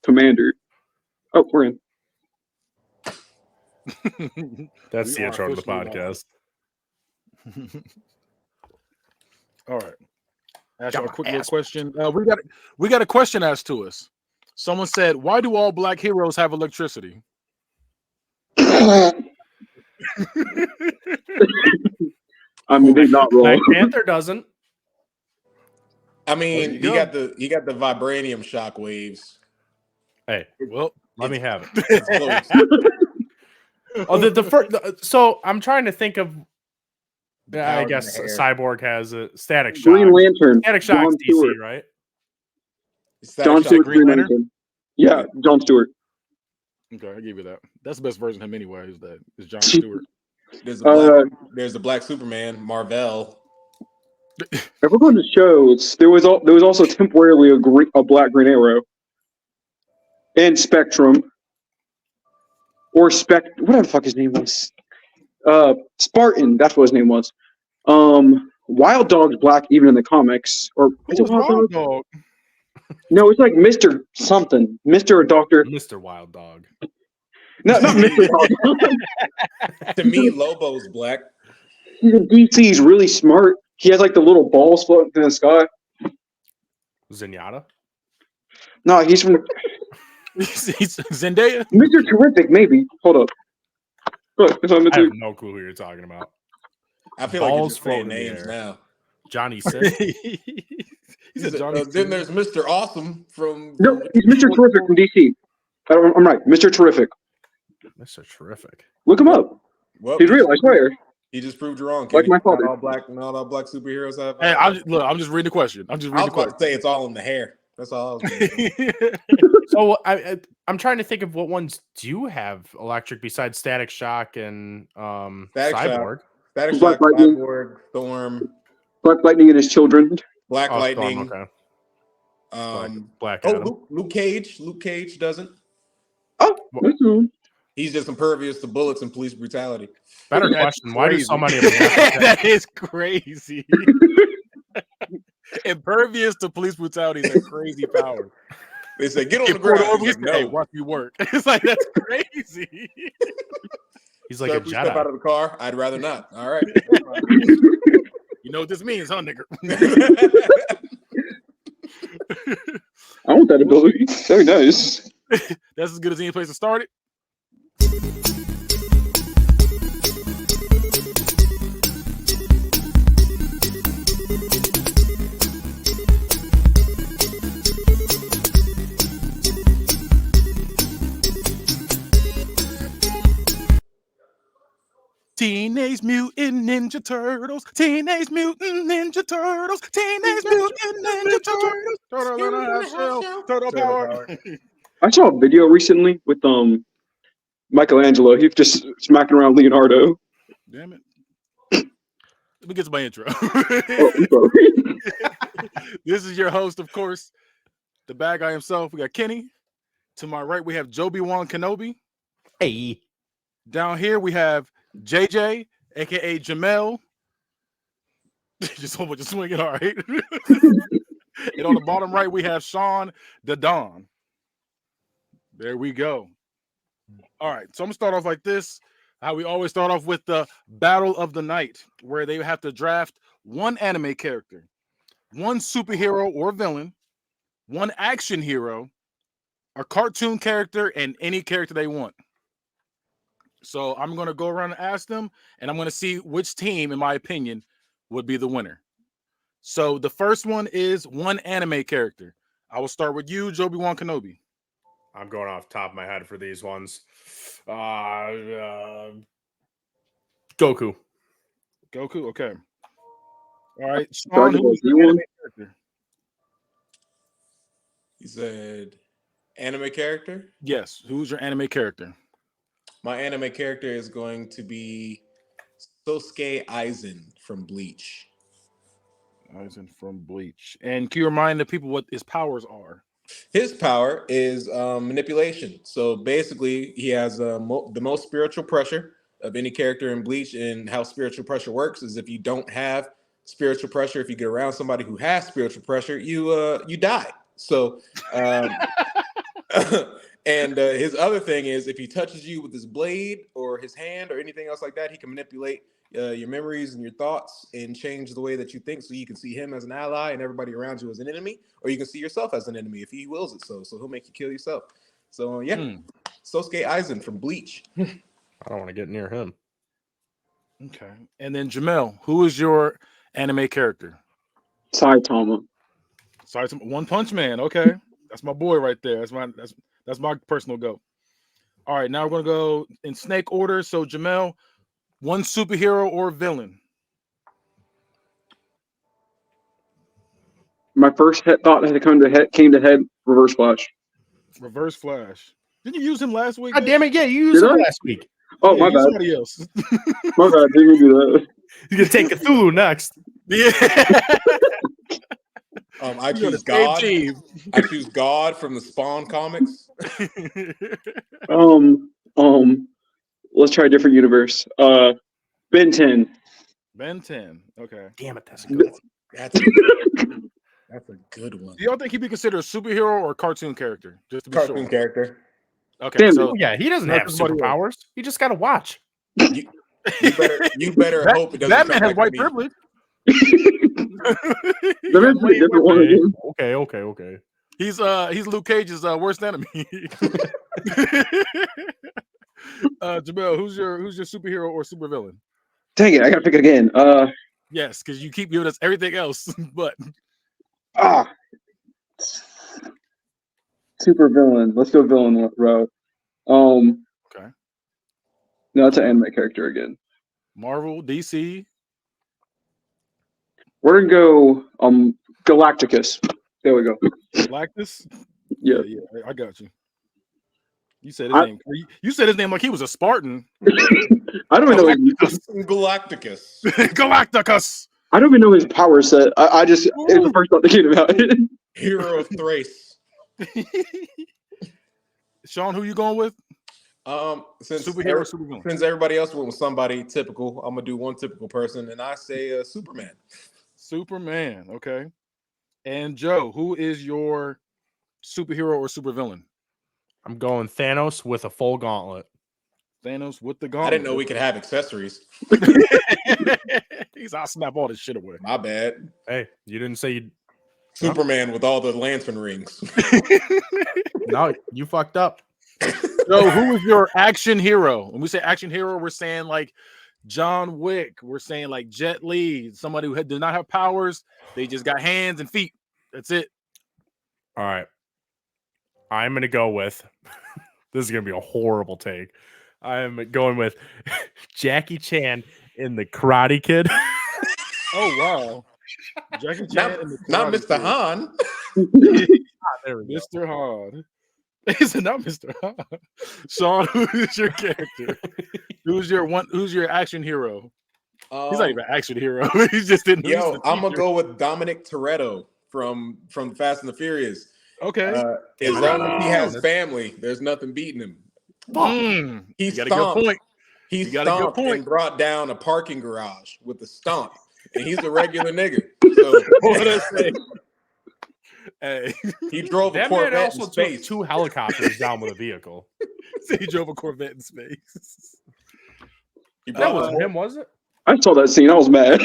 Commander. Oh, we're in. That's the intro to the podcast. All right. Ask y'all a quick little question. We got a question asked to us. Someone said, "Why do all black heroes have electricity?" I mean, they're not Black wrong. Panther doesn't. I mean, you he got the vibranium shock waves. Hey, Well, let me have it. It's close. Oh, the first. So I'm trying to think of. I Power in guess the hair. Cyborg has a Static Shock. Green Lantern. Static Shock's John DC, Stewart. right? Static John Shock. Stewart. Green Green Lantern? Lantern. Yeah, John Stewart. okay, I give you that. That's the best version of him anyway. Is John Stewart. There's a black Superman, Marvel. If we're going to shows, there was also temporarily a black Green Arrow, and Spectrum, or whatever the fuck his name was. Spartan. That's what his name was. Wild Dog's black even in the comics, or is it Who's Wild Wild Dog? Dog? No, it's like Mr. something, Mr. or Doctor. Mr. Wild Dog. No, not Mr. Dog. To me, Lobo's black. He's in DC. He's really smart. He has like the little balls floating in the sky. Zenyatta. No, he's from He's Zendaya. Mr. Terrific. Maybe. Hold up. Look, that's what I'm I have gonna no clue who you're talking about. I feel like you're Balls just saying floating in the names air. now. Johnny Sins. He said Johnny. Then there's Mr. Awesome from. No, he's Mr. Terrific from DC. I'm right. Mr. Terrific. Mr. Terrific. Look him up. Well, He's real. I swear. He just proved you wrong. Like Kenny. my father. Not all black superheroes have. Hey, I'm just reading the question. I'm just I reading was the about to say it's all in the hair. That's all. I was gonna say. question. So I'm trying to think of what ones do have electric besides Static Shock and Static Shock. Cyborg. Static Black Shock, Lightning. Cyborg, Storm, Black Lightning and his children. Black Oh, Lightning. Storm, okay. Black Oh, Adam. Luke Cage. Luke Cage doesn't. Oh, that's cool. He's just impervious to bullets and police brutality. Better That's question. Why do crazy. so many of them have That is crazy. Impervious to police brutality is a crazy power. They say get on the Get pulled ground. over, He's he's like, hey, no. watch me work. It's like that's crazy. He's like Sir, a if we step out Jedi. of the car, I'd rather not. All right. You know what this means, huh, nigga? I want that ability. Very nice. That's as good as any place to start it. Teenage Mutant Ninja Turtles. Teenage Mutant Ninja Turtles. Teenage Mutant Ninja Turtles. Turtle in a half shell. Turtle power. I saw a video recently with Michelangelo. He was just smacking around Leonardo. Damn it. Let me get to my intro. Oh, I'm sorry. This is your host, of course, the bad guy himself. We got Kenny. To my right, we have Joby-Wan Kenobi. Hey. Down here, we have JJ, aka Jamel. Just a whole bunch of swinging, all right. And on the bottom right, we have Sean the Don. There we go. All right, so I'm gonna start off like this. How we always start off with the Battle of the Night, where they have to draft one anime character, one superhero or villain, one action hero, a cartoon character, and any character they want. So I'm going to go around and ask them, and I'm going to see which team, in my opinion, would be the winner. So the first one is one anime character. I will start with you, Joby-Wan Kenobi. I'm going off the top of my head for these ones. Goku. Goku, okay. All right, Dragon Sean, who Ball is your Z anime one? character? He said, anime character? Yes, who's your anime character? My anime character is going to be Sosuke Aizen from Bleach. Aizen from Bleach. And can you remind the people what his powers are? His power is manipulation. So basically, he has the most spiritual pressure of any character in Bleach. And how spiritual pressure works is if you don't have spiritual pressure, if you get around somebody who has spiritual pressure, you die. So And his other thing is, if he touches you with his blade or his hand or anything else like that, he can manipulate your memories and your thoughts and change the way that you think, so you can see him as an ally and everybody around you as an enemy, or you can see yourself as an enemy if he wills it. So he'll make you kill yourself. So Sosuke Aizen from Bleach. I don't want to get near him. Okay. And then Jamel, who is your anime character? Saitama. Sorry, One Punch Man. Okay, that's my boy right there. That's my personal goat. All right, now we're gonna go in snake order. So Jamel, one superhero or villain? My first thought had came to head. Reverse Flash. Reverse Flash. Didn't you use him last week? God damn it! Yeah, you used him last week. Oh, Yeah, my use bad. Somebody else. My bad. Didn't do that. He's gonna take Cthulhu next. Yeah. I You're choose the same God. team. I choose God from the Spawn comics. Let's try a different universe. Ben 10. Ben 10. Okay. Damn it, that's a good one. That's a good one. Do y'all think he'd be considered a superhero or a cartoon character? Just to be Cartoon sure. character. Okay. Damn, So Yeah, he doesn't have superpowers. You just gotta watch. You better hope it doesn't. that man sound has like white me. privilege. There is a different one again. Okay. He's Luke Cage's worst enemy. Jamel, who's your superhero or supervillain? Dang it, I gotta pick it again. Yes, because you keep giving us everything else, but super villain. Let's go villain row. Okay. No, it's an anime character again. Marvel, DC. We're gonna go Galacticus. There we go. Galactus? Yeah. Yeah, I got you. You said his name. You said his name like he was a Spartan. I don't even know his, Galacticus. Galacticus. I don't even know his power set. I just it's the first thought that came about it. Hero of Thrace. Sean, who you going with? Since Superhero, supervillain. Since everybody else went with somebody typical, I'm gonna do one typical person, and I say Superman. Superman. Okay. And Joe, who is your superhero or supervillain? I'm going Thanos with a full gauntlet. Thanos with the gauntlet. I didn't know we could have accessories. I'll snap all this shit away. My bad. Hey, you didn't say you. Superman with all the lantern rings. No, you fucked up. So, who is your action hero? When we say action hero, we're saying like John Wick. We're saying like Jet Li, somebody who did not have powers. They just got hands and feet. That's it. All right. I'm going to go with, this is going to be a horrible take. I'm going with Jackie Chan in The Karate Kid. Oh, wow. Jackie Chan not Mr. Han. There we go. Mr. Han. Is it not Mr. Han? Sean, who is your character? Who's your action hero? He's not even an action hero. He's just in. Yo, I'm gonna go with Dominic Toretto from Fast and the Furious. Okay. As long as he has family, there's nothing beating him. He got a good point. He stomped and brought down a parking garage with a stomp, and he's a regular nigga. So what I say? Hey, he drove a That man Corvette also in took space. 2 helicopters down with a vehicle. he drove a Corvette in space. That wasn't him, was it? I saw that scene. I was mad.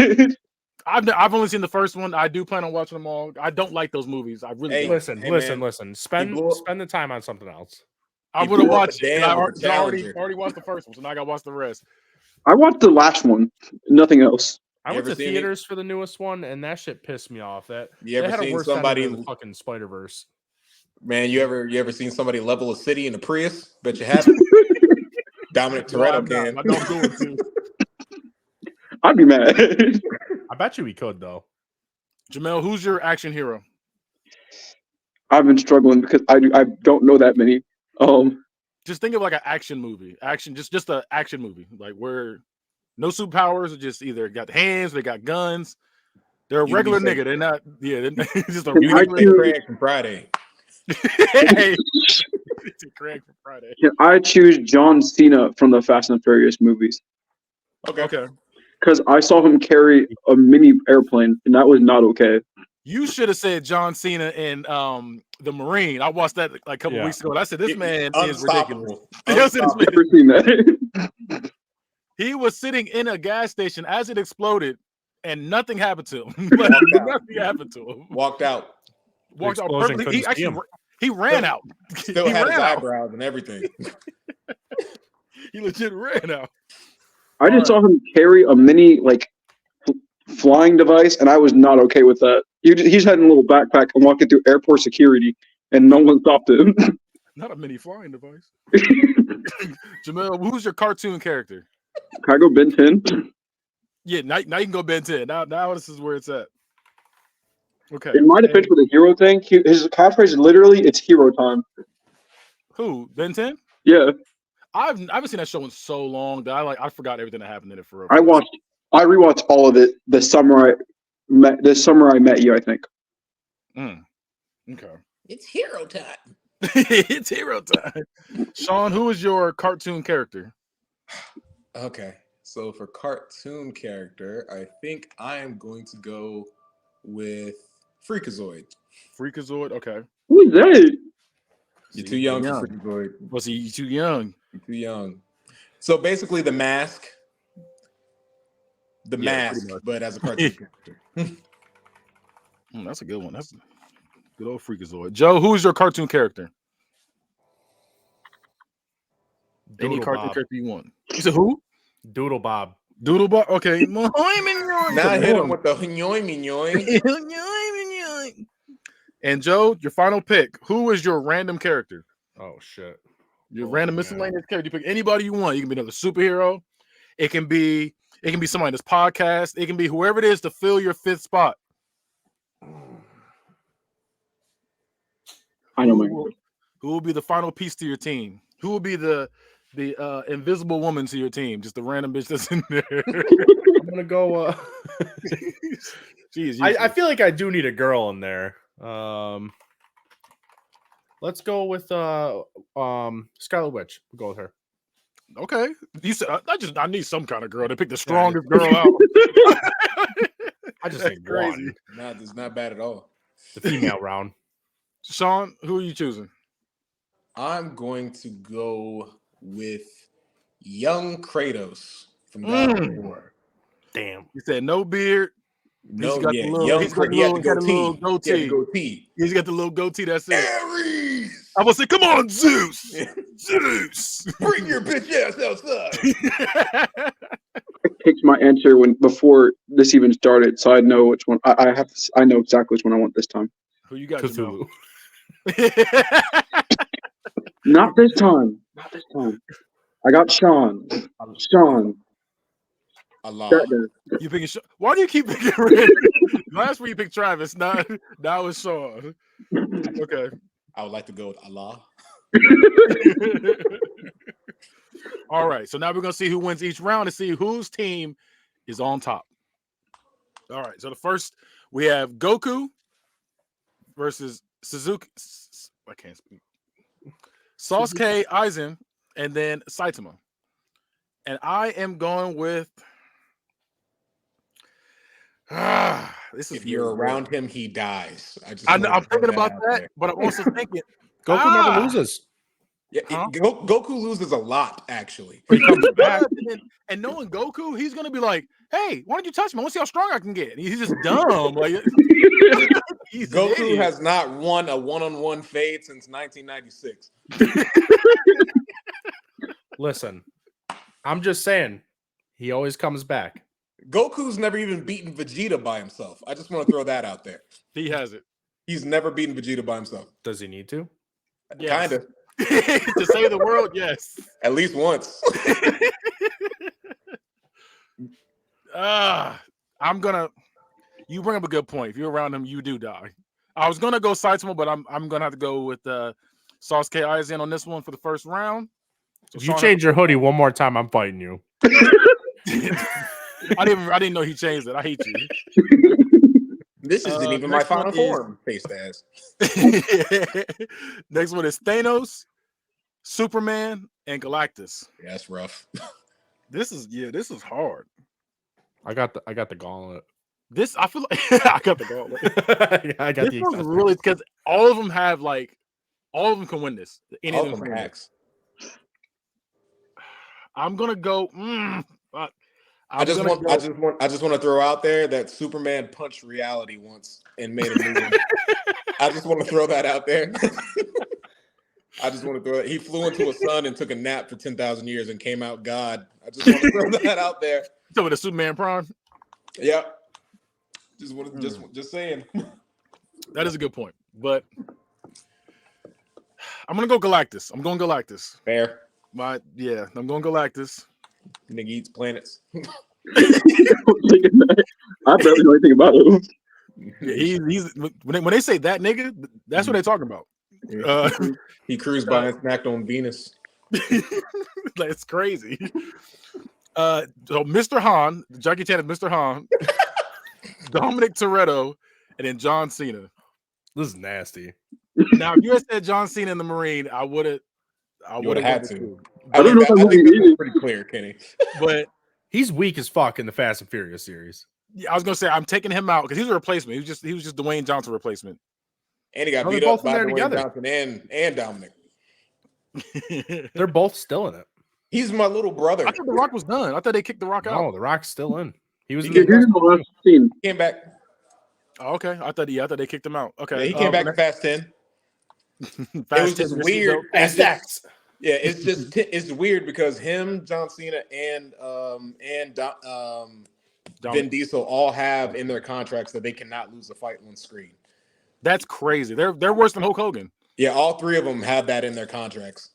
I've only seen the first one. I do plan on watching them all. I don't like those movies. I really don't. Listen. Spend the time on something else. I would have watched it. I already watched the first one, so now I got to watch the rest. I watched the last one. Nothing else. I You went ever to seen theaters for the newest one, and that shit pissed me off. That You they ever had a seen worse somebody ending than fucking Spider-Verse. Man, you ever seen somebody level a city in a Prius? Bet you haven't. Dominic Toretto can. I don't go into. I'd be mad. I bet you we could though. Jamel, who's your action hero? I've been struggling because I don't know that many. Just think of like an action movie. Just an action movie. Like where no superpowers, just either got hands, they got guns. They're a regular nigga. They're not, they're just a regular Craig from Friday. Hey, it's Craig from Friday. Can I choose John Cena from the Fast and Furious movies? Okay. Because I saw him carry a mini airplane, and that was not okay. You should have said John Cena in the Marine. I watched that like a couple weeks ago. And I said this man is ridiculous. Unstoppable. Never seen that. He was sitting in a gas station as it exploded, and nothing happened to him. Nothing happened to him. Walked out. Walked out perfectly. He ran out. Still had his eyebrows and everything. He legit ran out. I just saw him carry a mini flying device, and I was not okay with that. He's had a little backpack and walking through airport security, and no one stopped him. Not a mini flying device. Jamel, who's your cartoon character? Can I go Ben 10? Yeah, now you can go Ben 10. Now this is where it's at. Okay. In my defense with the hero thing, his catchphrase is literally, it's hero time. Who? Ben 10? Yeah. I haven't seen that show in so long that I forgot everything that happened in it for real. I rewatched all of it the summer I met you, I think. Okay. It's hero time. It's hero time. Sean, who is your cartoon character? Okay. So for cartoon character, I think I am going to go with Freakazoid. Freakazoid, okay. Who is that? You're too young for Freakazoid. Was he too young? You're too young. So basically the mask. The mask, but as a cartoon character. That's a good one. That's a good old Freakazoid. Joe, who's your cartoon character? Doodle Any cartoon Bob. character you want. You said who? Doodle Bob. Doodle Bob. Okay. Now hit him with the hinoy minoy. And Joe, your final pick. Who is your random character? Oh shit. Your random miscellaneous character. You pick anybody you want. You can be another superhero. It can be somebody in this podcast. It can be whoever it is to fill your fifth spot. I know who will be the final piece to your team? Who will be the invisible woman to your team? Just the random bitch that's in there. I'm gonna go. Jeez, I feel like I do need a girl in there. Let's go with Scarlet Witch. We'll go with her. Okay. You said I need some kind of girl to pick the strongest girl out. I just think crazy. It's not bad at all. The female round. Sean, who are you choosing? I'm going to go with young Kratos from God of War. Damn. You said no beard. No, he's got yeah, the little, young he's got the little goatee. He's got the little goatee. That's it. Ares! I will say, come on, Zeus. Zeus. Bring your bitch ass outside. I picked my answer before this even started, so I know which one. I know exactly which one I want this time. Who you got? Cthulhu. Not this time. Not this time. I got Sean. Allah. You picking? Why do you keep picking random? Last week you picked Travis. Now it's Sean. Okay. I would like to go with Allah. All right. So now we're gonna see who wins each round to see whose team is on top. All right. So the first we have Goku versus Suzuki. I can't speak. Sasuke Aizen, and then Saitama. And I am going with. This is if you're around him, he dies. I'm thinking about that, but I'm also thinking Goku never loses. Yeah, Goku loses a lot, actually. But he comes back. And knowing Goku, he's gonna be like, "Hey, why don't you touch me? I want to see how strong I can get." He's just dumb. Like Goku has not won a one-on-one fade since 1996. Listen, I'm just saying, he always comes back. Goku's never even beaten Vegeta by himself. I just want to throw that out there. He has it. He's never beaten Vegeta by himself. Does he need to? Yes. Kind of. To save the world, yes. At least once. You bring up a good point. If you're around him, you do die. I was gonna go Saitama, but I'm gonna have to go with Sasuke Aizen on this one for the first round. So if you change your hoodie one more time, I'm fighting you. I didn't know he changed it. I hate you. This isn't even my final form. Face ass. Next one is Thanos, Superman, and Galactus. Yeah, that's rough. This is hard. I got the gauntlet. This I feel like I got the gauntlet. I got This the was exhaust really because all of them have like all of them can win this. Any All of of them them can win. hacks. I'm gonna go. I just want to throw out there that Superman punched reality once and made a new one. I just want to throw that out there. I just want to throw it. He flew into a sun and took a nap for 10,000 years and came out God. I just want to throw that out there. So with the Superman Prime. Yep. Just saying. That is a good point, but I'm gonna go Galactus. I'm going Galactus. Fair. I'm going Galactus. Nigga eats planets. I barely know anything about him. Yeah, he's when they say that nigga, that's what they're talking about. He cruised by and snacked on Venus. That's crazy. So Mr. Han, Jackie Chan is Mr. Han, Dominic Toretto, and then John Cena. This is nasty. Now, if you had said John Cena in the Marine, I would have had to. I don't know if I think movie this was pretty clear, Kenny. But He's weak as fuck in the Fast and Furious series. I was gonna say I'm taking him out because he's a replacement. He was just Dwayne Johnson replacement. And he got No, beat they're up both in by there Dwayne together. Johnson and Dominic. They're both still in it. He's my little brother. I thought The Rock was done. I thought they kicked The Rock out. No, The Rock's still in. He was in He's in the last scene. Came back. Oh, okay. I thought they kicked him out. Okay. Yeah, he came back in Fast 10. It was just weird. Fast. Yeah, it's weird because him, John Cena, and Vin Diesel all have in their contracts that they cannot lose a fight on screen. That's crazy. They're worse than Hulk Hogan. Yeah, all three of them have that in their contracts.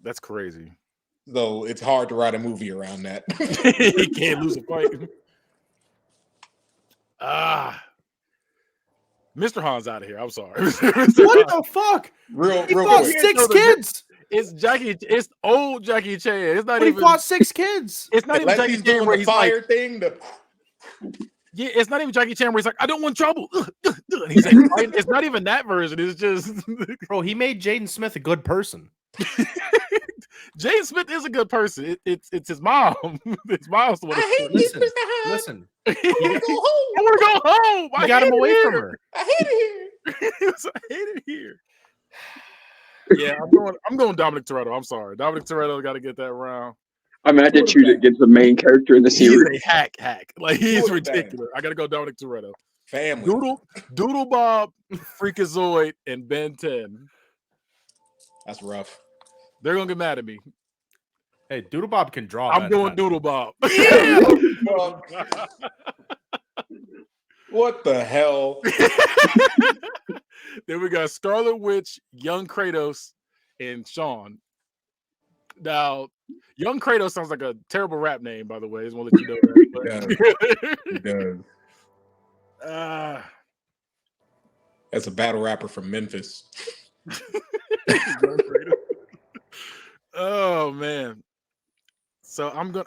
That's crazy. So it's hard to write a movie around that. He can't lose a fight. Mr. Han's out of here. I'm sorry. What the fuck? Real He fought quick. 6 kids. It's old Jackie Chan. It's not But he even. fought 6 kids. It's not even Unless Jackie he's Chan doing where the he's fire like, thing. yeah, it's not even Jackie Chan where he's like, I don't want trouble. And he's like, it's not even that version. It's just Bro, he made Jaden Smith a good person. Jaden Smith is a good person. It's his mom. His mom's the one. Listen. I want to go home. You got him away from her. I hate it here. I hate it here. Yeah, I'm going Dominic Toretto. I'm sorry. Dominic Toretto got to get that round. I'm mad to choose against the main character in the He's series. a hack. Like he's ridiculous. I got to go Dominic Toretto. Family. Doodle Bob, Freakazoid, and Ben 10. That's rough. They're gonna get mad at me. Hey, Doodle Bob can draw. I'm going Doodle Bob. What the hell? Then we got Scarlet Witch, Young Kratos, and Sean. Now, Young Kratos sounds like a terrible rap name, by the way. I just want to let you know that. It does. That's a battle rapper from Memphis. Oh man. So I'm gonna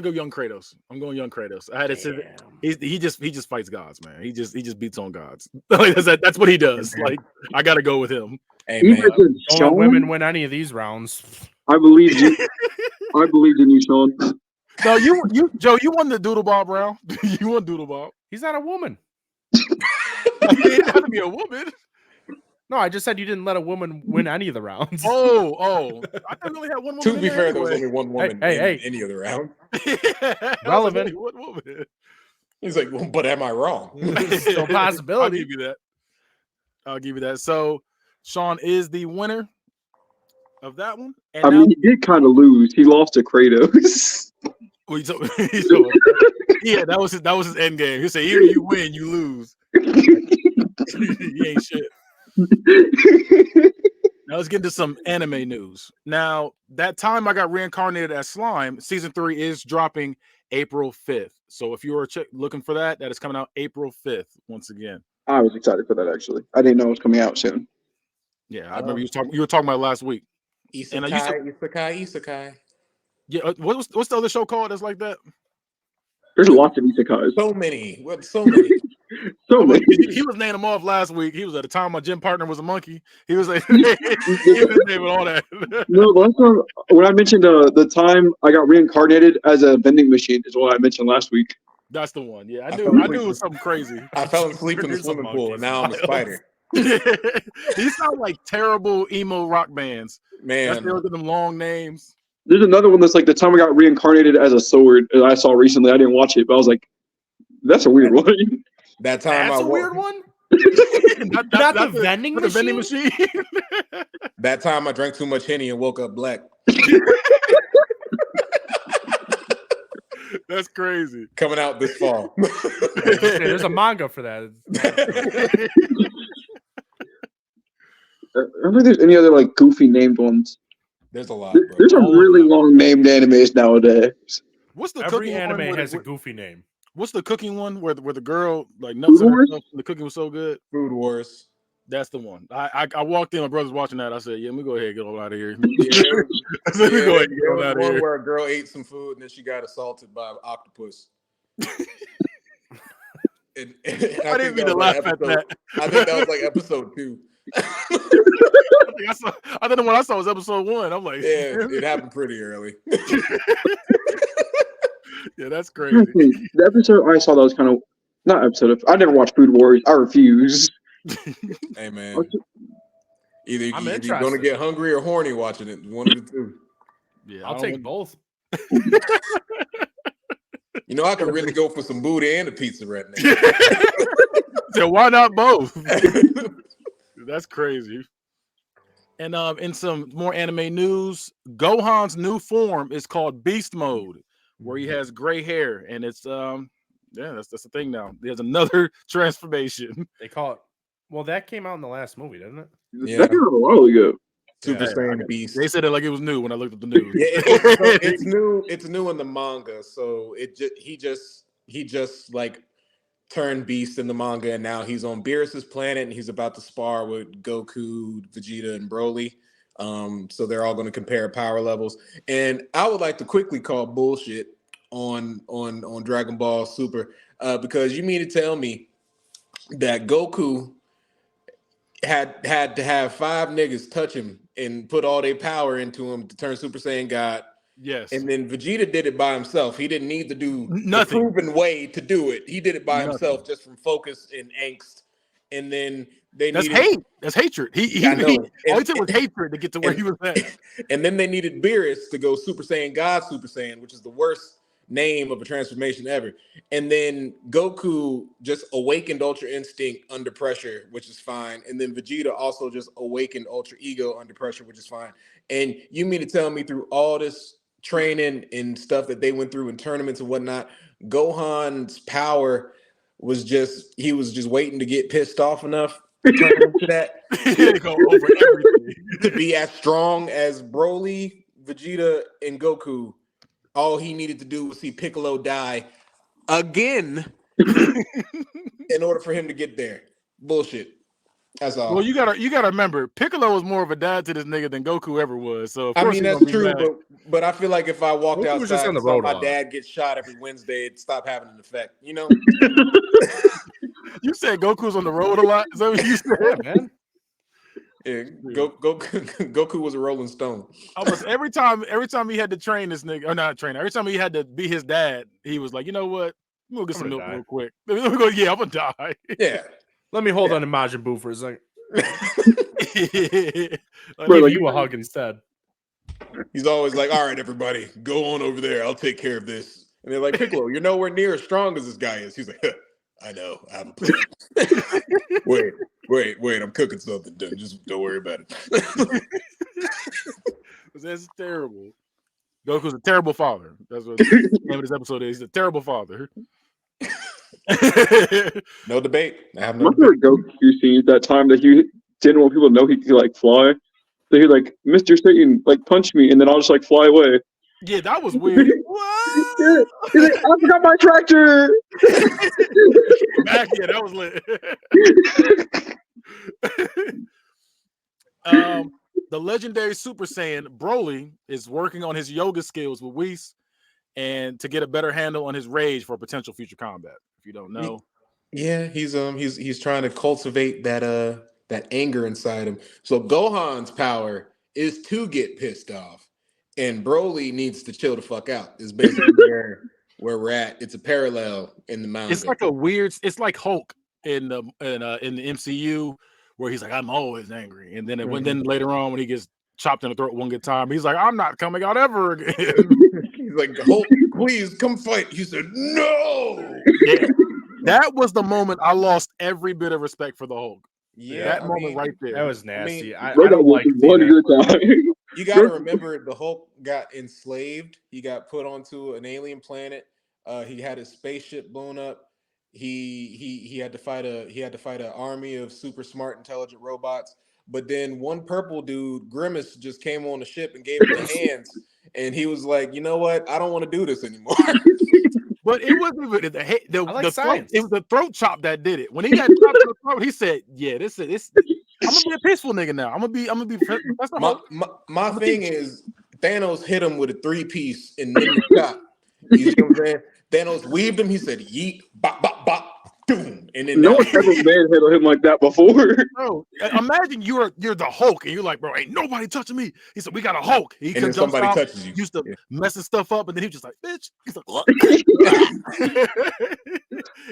go Young Kratos. I'm going Young Kratos. I had to say he just fights gods, man. He just beats on gods. That's what he does. Like I gotta go with him. Hey man, Don't let women win any of these rounds. I believe you. I believed in you, Sean. No, you Joe, you won the Doodle Bob round. You won Doodle Bob. He's not a woman. It didn't have to be a woman. No, I just said you didn't let a woman win any of the rounds. Oh. I thought we only had one woman. to be fair, there was only one woman in any other round. Relevant. One woman. He's like, well, but am I wrong? Still a possibility. I'll give you that. So Sean is the winner of that one. And I mean, he did kind of lose. He lost to Kratos. Yeah, that was his end game. He said, either you win, you lose. He ain't shit. Now let's get into some anime news. Now, that time I got reincarnated as slime, season 3 is dropping April 5th. So if you were looking for that is coming out April 5th once again. I was excited for that, actually. I didn't know it was coming out soon. Yeah, I remember you were talking about it last week. Isekai. Yeah, what's the other show called that's like that? There's lots of isekais. So many. So many. So many. He was naming them off last week. He was at the time my gym partner was a monkey. He was like, he was naming all that. No, last time when I mentioned the time I got reincarnated as a vending machine is what I mentioned last week. That's the one. Yeah, I fell knew asleep. it was something crazy. I fell asleep in the There's a swimming pool, and monkey now I'm a spider. These sound like terrible emo rock bands. That's Man, look at them long names. There's another one that's like the time I got reincarnated as a sword that I saw recently. I didn't watch it, but I was like, that's a weird one. that time That's I a weird one. Not Not the vending the vending machine? machine. That time I drank too much Henny and woke up black. That's crazy. Coming out this fall. There's a manga for that. I don't think there's any other like goofy named ones. There's a lot, bro. There's some All of really them. long named animes nowadays. What's the Every cooking anime one has a goofy name. What's the cooking one where the girl like nuts Food in Wars? herself and the cooking was so good? Food Wars. That's the one. I walked in, my brother's watching that. I said, yeah, let me go ahead and get on out of here. Yeah, I said, let me go ahead and get there on was out of one here. where a girl ate some food and then she got assaulted by an octopus. And I didn't mean to laugh at that. I think that was like episode 2. I think the one I saw was episode 1. I'm like, Yeah, it happened pretty early. yeah, that's crazy. The episode I saw that was kind of not episode of. I never watched Food Wars. I refuse. Hey man, either I'm you're going to interested. get hungry or horny watching it. One of the two. Yeah, I'll take both. You know, I could really go for some booty and a pizza right now. So why not both? That's crazy. And in some more anime news, Gohan's new form is called Beast Mode, where he has gray hair, and it's that's the thing now. There's another transformation. They call it. Well, that came out in the last movie, didn't it? Yeah. That came out a while ago. Super Yeah, Saiyan Beast. They said it like it was new when I looked at the news. Yeah, it's new. It's new in the manga. So he just like turned beast in the manga, and now he's on Beerus's planet, and he's about to spar with Goku, Vegeta, and Broly. So they're all going to compare power levels. And I would like to quickly call bullshit on Dragon Ball Super because you mean to tell me that Goku had to have 5 niggas touch him and put all their power into him to turn Super Saiyan God. Yes. And then Vegeta did it by himself. He didn't need to do Nothing. the proven way to do it. He did it by himself just from focus and angst. And then That's hate. That's hatred. I know. All he took was hatred to get to where he was at. And then they needed Beerus to go Super Saiyan God Super Saiyan, which is the worst name of a transformation ever. And then Goku just awakened Ultra Instinct under pressure, which is fine. And then Vegeta also just awakened Ultra Ego under pressure, which is fine. And you mean to tell me through all this training and stuff that they went through in tournaments and whatnot, Gohan's power was just waiting to get pissed off enough to turn into that Go over everything. to be as strong as Broly, Vegeta, and Goku. All he needed to do was see Piccolo die again in order for him to get there. Bullshit. That's all. Well, you gotta remember, Piccolo was more of a dad to this nigga than Goku ever was. So of I course mean he's that's gonna be true, mad. but I feel like if I walked Goku was just outside on the and saw road a my lot. dad get shot every Wednesday, it'd stop having an effect, you know? You said Goku's on the road a lot. Is that what you said? Yeah, man. Yeah, Goku was a Rolling Stone. Almost every time he had to train this nigga, or not train, every time he had to be his dad, he was like, you know what? I'm gonna get some milk die. real quick. Let me go, yeah, I'm gonna die. Yeah. Let me hold on to Majin Buu for a second. Like, Bro, Give like- you a hug instead. He's always like, all right, everybody, go on over there. I'll take care of this. And they're like, Piccolo, you're nowhere near as strong as this guy is. He's like, I know. I have a plan. wait. I'm cooking something. Just don't worry about it. That's terrible. Goku's a terrible father. That's what the name of this episode is. He's a terrible father. No debate. I have no My favorite Goku scene is that time that he didn't want people to know he could like fly. So he like, Mr. Satan, like punch me, and then I'll just like fly away. Yeah, that was weird. Yeah. He's like, I forgot my tractor. Back, yeah, that was lit. The legendary Super Saiyan Broly is working on his yoga skills with Whis and to get a better handle on his rage for potential future combat. If you don't know, Yeah, he's trying to cultivate that anger inside him. So Gohan's power is to get pissed off, and Broly needs to chill the fuck out. Is basically where we're at. It's a parallel in the manga. It's like a weird. It's like Hulk in the MCU, where he's like, I'm always angry, and then then later on when he gets chopped in the throat one good time, he's like, I'm not coming out ever again. He's like, Hulk, please come fight. He said, no. Yeah, that was the moment I lost every bit of respect for the Hulk. Yeah, that moment right there. That was nasty. I Bro, don't like one good time. You got to remember, the Hulk got enslaved. He got put onto an alien planet. He had his spaceship blown up. He had to fight an army of super smart, intelligent robots. But then one purple dude, Grimace, just came on the ship and gave him the hands, and he was like, "You know what? I don't want to do this anymore." But it wasn't even the throat, it was the throat chop that did it. When he got chopped in the throat, he said, "Yeah, this. I'm gonna be a peaceful nigga now. I'm gonna be. That's the my thing is, Thanos hit him with a 3-piece in the shot. You see what I'm saying? Thanos weaved him. He said, "Yeet, bop, bop, bop, doom," and then no one ever manhandled him like that before. Bro, imagine you're the Hulk and you're like, bro, ain't nobody touching me. He said, we got a Hulk. He and then somebody touches you. Used to messing stuff up, and then he was just like, bitch. He's like, what?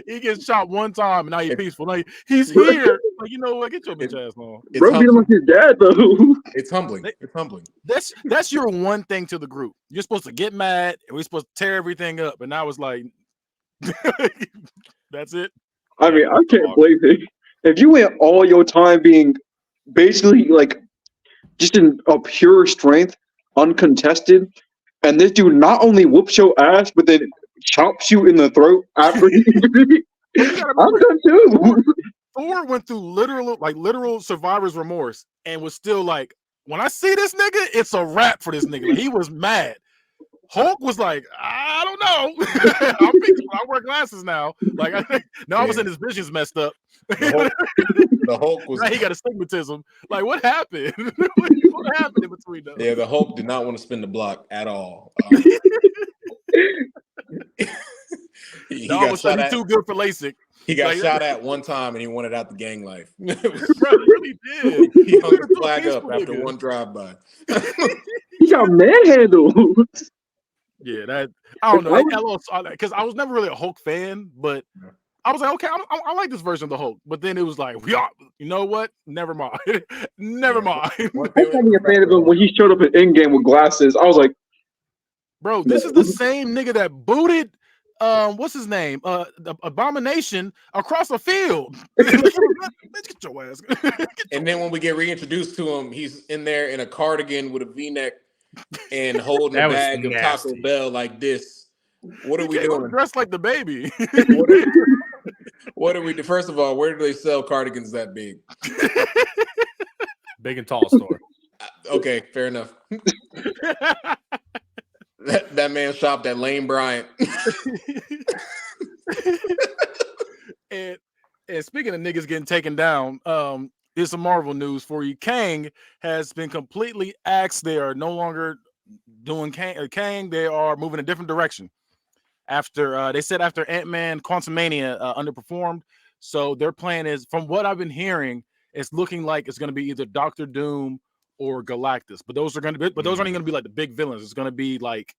He gets shot one time, and now he's peaceful. Now he's here. Like, you know what? Get your bitch ass on. Bro, beat him like his dad though. It's humbling. It's humbling. That's your one thing to the group. You're supposed to get mad, and we're supposed to tear everything up. And now it's like, that's it. I mean, I can't blame him. If you went all your time being basically like just in a pure strength, uncontested, and this dude not only whoops your ass, but then chops you in the throat after I'm done too. Thor went through literal survivor's remorse and was still like, when I see this nigga, it's a wrap for this nigga. Like, he was mad. Hulk was like, I don't know. I wear glasses now. Like, now all of a sudden his vision's messed up. The Hulk was. Now he got astigmatism. Like, what happened? What happened in between those? Yeah, the Hulk did not want to spin the block at all. He got shot at. Too good for LASIK. He got shot at one time, and he wanted out the gang life. Bro, he really did. He hung the flag up after one drive-by. He got manhandled. Yeah, that I don't know. Because I was never really a Hulk fan, but I was like, okay, I like this version of the Hulk. But then it was like, you know what? Never mind. Never mind. I was only a fan of him when he showed up in Endgame with glasses. I was like, bro, this is the same nigga that booted what's his name? The Abomination across the field. Get your ass. And then when we get reintroduced to him, he's in there in a cardigan with a V-neck and holding a bag of Taco Bell like this. What are we doing? Dressed like the baby. What are we do? First of all, where do they sell cardigans that big? Big and tall store. Okay, fair enough. That man shopped at Lane Bryant. and speaking of niggas getting taken down, here's some Marvel news for you. Kang has been completely axed. They are no longer doing Kang. They are moving a different direction. After they said after Ant-Man Quantumania underperformed, so their plan is, from what I've been hearing, it's looking like it's going to be either Doctor Doom or Galactus. But those aren't going to be like the big villains. It's going to be like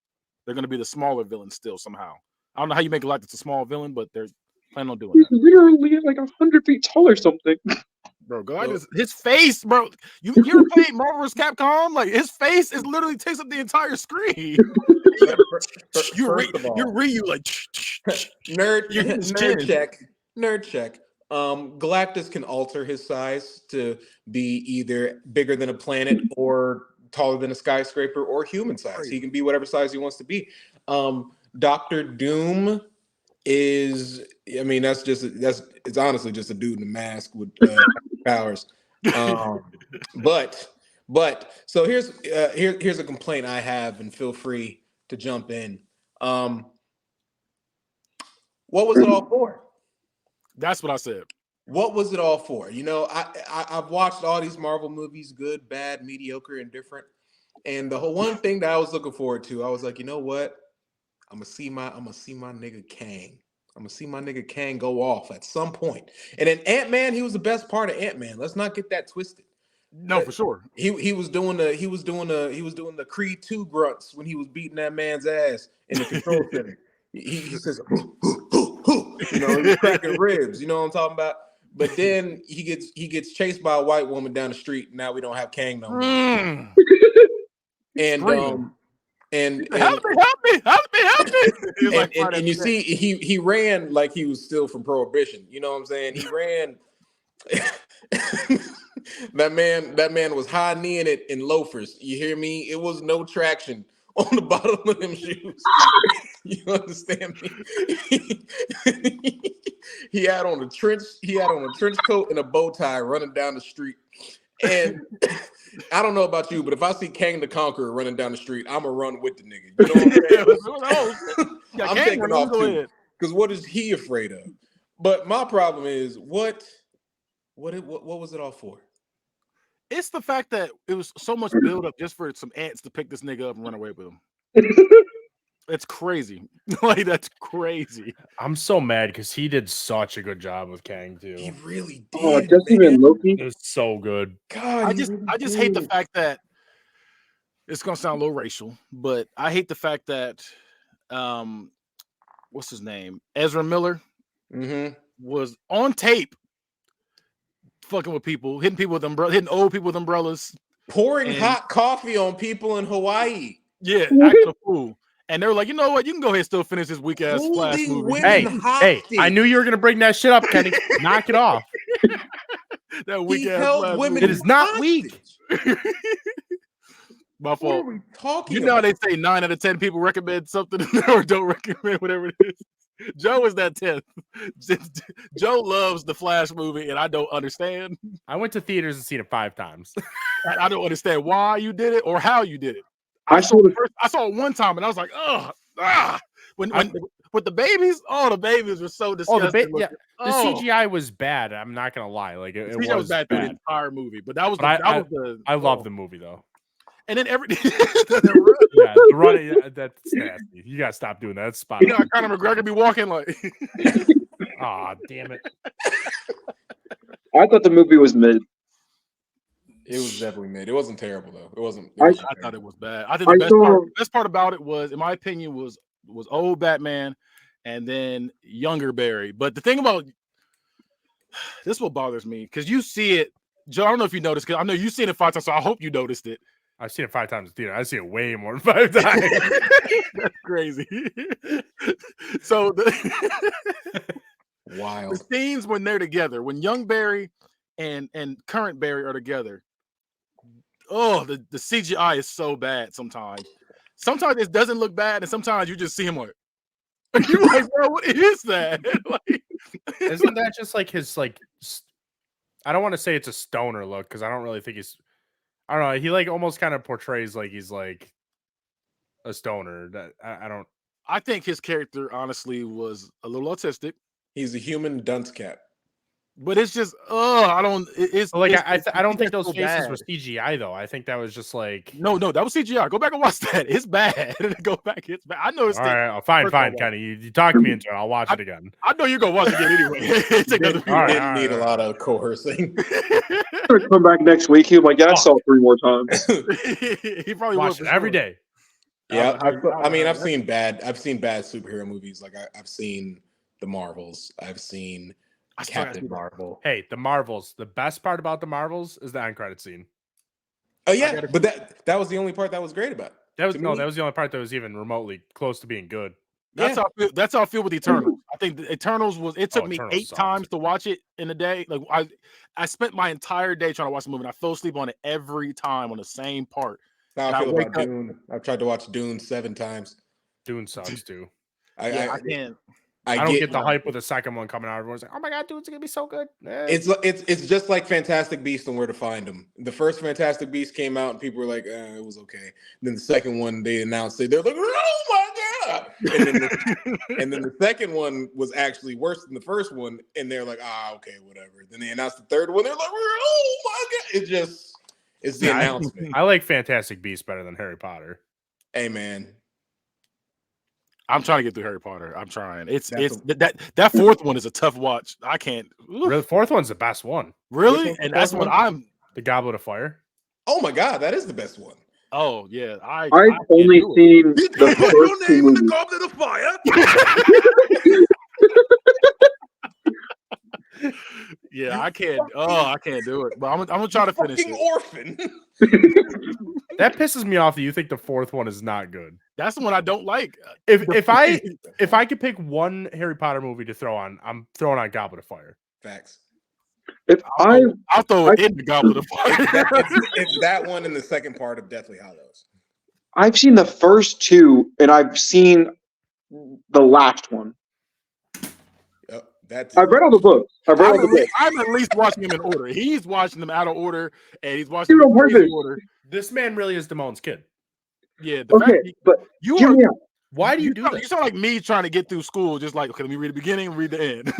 they're going to be the smaller villains still somehow. I don't know how you make Galactus a small villain, but they're planning on doing that. He's literally like 100 feet tall or something. Bro, Galactus, his face, bro. You ever played Marvel vs. Capcom? Like, his face is literally takes up the entire screen. You're Ryu, like nerd check. Galactus can alter his size to be either bigger than a planet or taller than a skyscraper or human size. He can be whatever size he wants to be. Doctor Doom is, I mean, it's honestly just a dude in a mask with powers. But so here's a complaint I have, and feel free to jump in. What was it all for? That's what I said. What was it all for? You know, I've watched all these Marvel movies, good, bad, mediocre, and different. And the whole one thing that I was looking forward to, I was like, you know what? I'm gonna see my nigga Kang. I'm gonna see my nigga Kang go off at some point. And then Ant-Man, he was the best part of Ant-Man. Let's not get that twisted. No, for sure. He was doing the Creed 2 grunts when he was beating that man's ass in the control center. He says, you know, he's cracking ribs. You know what I'm talking about? But then he gets chased by a white woman down the street. Now we don't have Kang no more. And Screaming. and help me! He was like, and you see he ran like he was still from Prohibition. You know what I'm saying? He ran. that man was high kneeing it in loafers. You hear me? It was no traction on the bottom of them shoes. You understand me? He had on a trench coat and a bow tie running down the street. And I don't know about you, but if I see Kang the Conqueror running down the street, I'm gonna run with the nigga. You know what I'm saying? I'm taking off too. Because what is he afraid of? But my problem is what was it all for? It's the fact that it was so much build up just for some ants to pick this nigga up and run away with him. It's crazy. Like, that's crazy. I'm so mad because he did such a good job with Kang too. He really did. Oh, just even Loki. It was so good. God, I just hate the fact that it's gonna sound a little racial, but I hate the fact that what's his name? Ezra Miller was on tape fucking with people, hitting people with umbrellas, hitting old people with umbrellas, pouring hot coffee on people in Hawaii. Yeah, acting a fool. And they were like, you know what? You can go ahead and still finish this weak ass Flash movie. Hey, I knew you were gonna bring that shit up, Kenny. Knock it off. That weak ass Flash women. movie. It is not weak. My fault. What are we talking You know how about? they say 9 out of 10 people recommend something or don't recommend whatever it is. Joe is that 10th. Joe loves the Flash movie, and I don't understand. I went to theaters and seen it 5 times. I don't understand why you did it or how you did it. I saw it one time, and I was like, when with the babies, the babies were so disgusting. The CGI was bad. I'm not gonna lie, like it was bad through the entire movie. But that was I love the movie though. And then the running, that's nasty. You gotta stop doing that. That's spot on. You know, Conor McGregor be walking like, damn it. I thought the movie was mid. It was definitely mid. It wasn't terrible though. It wasn't. I thought it was bad. I think the best part about it was, in my opinion, was old Batman, and then younger Barry. But the thing about this is what bothers me, because you see it, Joe. I don't know if you noticed, because I know you've seen it 5 times, so I hope you noticed it. I've seen it 5 times in theater. I've seen it way more than 5 times. That's crazy. So wild. The scenes when they're together, when young Barry and current Barry are together, the CGI is so bad sometimes. Sometimes it doesn't look bad, and sometimes you just see him like, you're like, bro, what is that? Like, isn't that just like his, like, I don't want to say it's a stoner look, because I don't really think he's, I don't know, he like almost kind of portrays like he's like a stoner. That I don't. I think his character honestly was a little autistic. He's a human dunce cap. But it's just, I don't. I don't think those faces were CGI though. I think that was just like no, that was CGI. Go back and watch that. It's bad. Go back. It's bad. I know it's all right. Fine, Kenny. You talked me into it. I'll watch it again. I know you're gonna watch it again anyway. Didn't need a lot of coercing. Come back next week. He'll be like, yeah, I saw it 3 more times. He probably watch it every day. Yeah, I've seen bad superhero movies. Like I've seen the Marvels. I've seen Captain Marvel. Hey, the Marvels. The best part about the Marvels is the end credit scene. Oh yeah, but that was the only part that was great about it. That was the only part that was even remotely close to being good. That's how I feel with Eternals. I think the Eternals took me 8 times to watch it in a day. Like I spent my entire day trying to watch the movie, and I fell asleep on it every time on the same part. How I feel about Dune. I've tried to watch Dune 7 times. Dune sucks too. I can't. I don't get the hype with the second one coming out. Everyone's like, "Oh my god, dude, it's gonna be so good." It's just like Fantastic Beasts and Where to Find Them. The first Fantastic Beast came out and people were like, it was okay. And then the second one, they announced it. They're like, "Oh my god!" And then the second one was actually worse than the first one, and they're like, okay, whatever. Then they announced the third one. They're like, "Oh my god!" It's the announcement. I like Fantastic Beasts better than Harry Potter. Hey man. I'm trying to get through Harry Potter. I'm trying. That's That fourth one is a tough watch. I can't. The fourth one's the best one. Really? Which And one's that's the what fourth I'm. The Goblet of Fire. Oh my god, that is the best one. Oh yeah, I I've can't only do it. seen Did the you put first your two name in the movies. goblet of fire? Yeah, I can't. Oh, I can't do it. But I'm gonna try to finish Fucking it. orphan. That pisses me off that you think the fourth one is not good. That's the one I don't like. If I could pick one Harry Potter movie to throw on, I'm throwing on Goblet of Fire. Facts. If I'll throw it in the Goblet of Fire. It's that one in the second part of Deathly Hallows. I've seen the first two, and I've seen the last one. I've read all the books. I'm at least watching them in order. He's watching them out of order, and he's watching Dude, them on in crazy purpose. order. This man really is Damone's kid. Yeah. Okay, but you hear are. me out. Why do you do You this? sound like me trying to get through school. Just like, okay, let me read the beginning, read the end.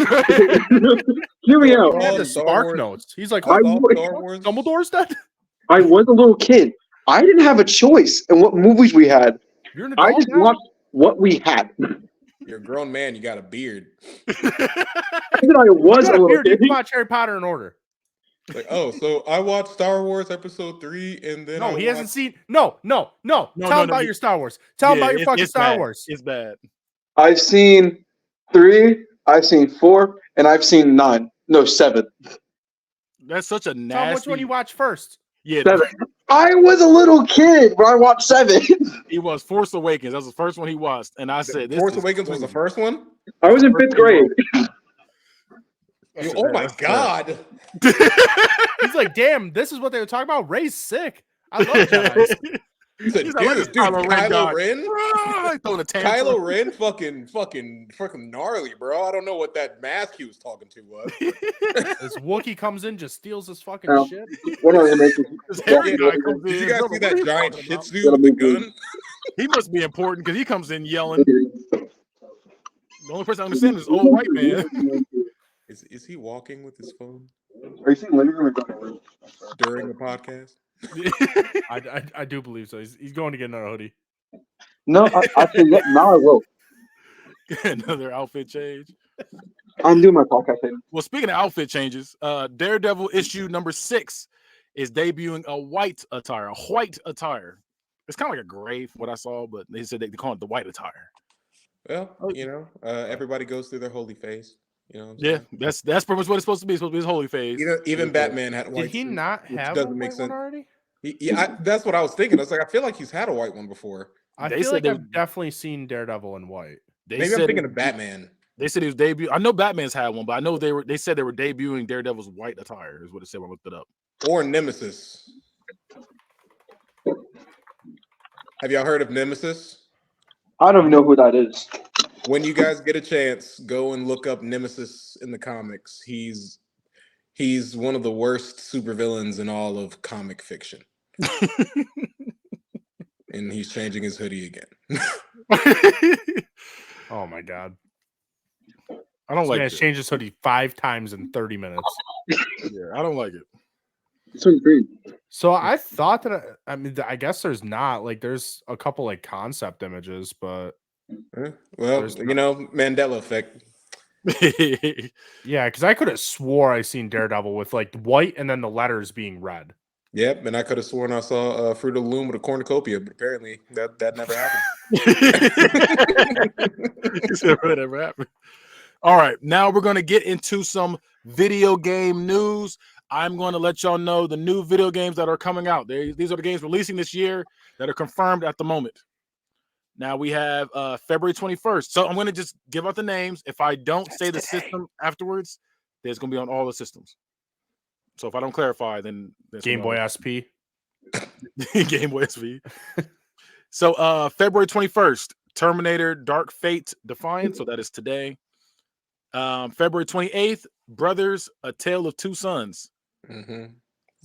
Hear me out. He had Oh, the Star Spark Wars. Notes. He's like, I oh, would- Star Wars. Dumbledore's dead? I was a little kid. I didn't have a choice in what movies we had. You're an I adult just now? watched what we had. You're a grown man. You got a beard. I said I You was got a a little beard, you kid. can watch Harry Potter in order. Like, oh, so I watched Star Wars Episode 3, and then No, I he hasn't watched- seen. No. Tell him about your Star Wars. Tell him about your fucking it's Star bad. Wars. It's bad. I've seen 3, I've seen 4, and I've seen 9. No, 7. That's such a Tell him nasty. which one you watched first. Yeah, 7. I was a little kid when I watched 7. he was Force Awakens. That was the first one he watched, and I said, "This Force is Awakens was the crazy." first one. I was in 5th grade. Oh my god! He's like, damn, this is what they were talking about. Ray's sick. I love Jedi. He said, He's like, dude, Kylo Ren Kylo died. Ren? Ah, he's throwing a tantrum. Kylo Ren fucking gnarly, bro. I don't know what that mask he was talking to was. This Wookiee comes in, just steals his fucking Oh. shit. What are they This hairy Yeah. guy comes Did you in. guys What see are that you giant talking Shih about? Tzu with the gun? He must be important because he comes in yelling. The only person I understand is old white man. Is he walking with his phone Are you seeing living room or dining room? during the podcast? I do believe so. He's going to get another hoodie. No, actually, now I will. Another outfit change. I'm doing my podcast thing. Well, speaking of outfit changes, Daredevil issue number 6 is debuting a white attire. It's kind of like a gray from what I saw, but they said they call it the white attire. Well, everybody goes through their holy phase. You know what I'm Yeah, saying? that's pretty much what it's supposed to be. It's supposed to be his holy phase. Even Batman had a white Did he suit, not which have doesn't a make white one sense. already? That's what I was thinking. I was like, I feel like he's had a white one before. I They feel said like they- I've definitely seen Daredevil in white. They Maybe said I'm thinking of Batman. They said he was debuting. I know Batman's had one, but I know they said they were debuting Daredevil's white attire. Is what it said when I looked it up. Or Nemesis. Have y'all heard of Nemesis? I don't even know who that is. When you guys get a chance, go and look up Nemesis in the comics. He's one of the worst supervillains in all of comic fiction. And he's changing his hoodie again. Oh my god. I don't This like man it. has changed his hoodie 5 times in 30 minutes. Yeah, I don't like it. It's so great. So I thought that I guess there's not like there's a couple like concept images, but Well, There's Mandela effect. yeah, because I could have swore I seen Daredevil with like white and then the letters being red. Yep, and I could have sworn I saw Fruit of the Loom with a cornucopia, but apparently that never happened. Whatever happened. All right, now we're going to get into some video game news. I'm going to let y'all know the new video games that are coming out. These are the games releasing this year that are confirmed at the moment. Now we have February 21st. So I'm going to just give out the names. If I don't say the system afterwards, there's going to be on all the systems. So if I don't clarify, then Game Boy SP. Game Boy SV. So February 21st, Terminator Dark Fate Defiant. So that is today. February 28th, Brothers, A Tale of Two Sons. Mm-hmm.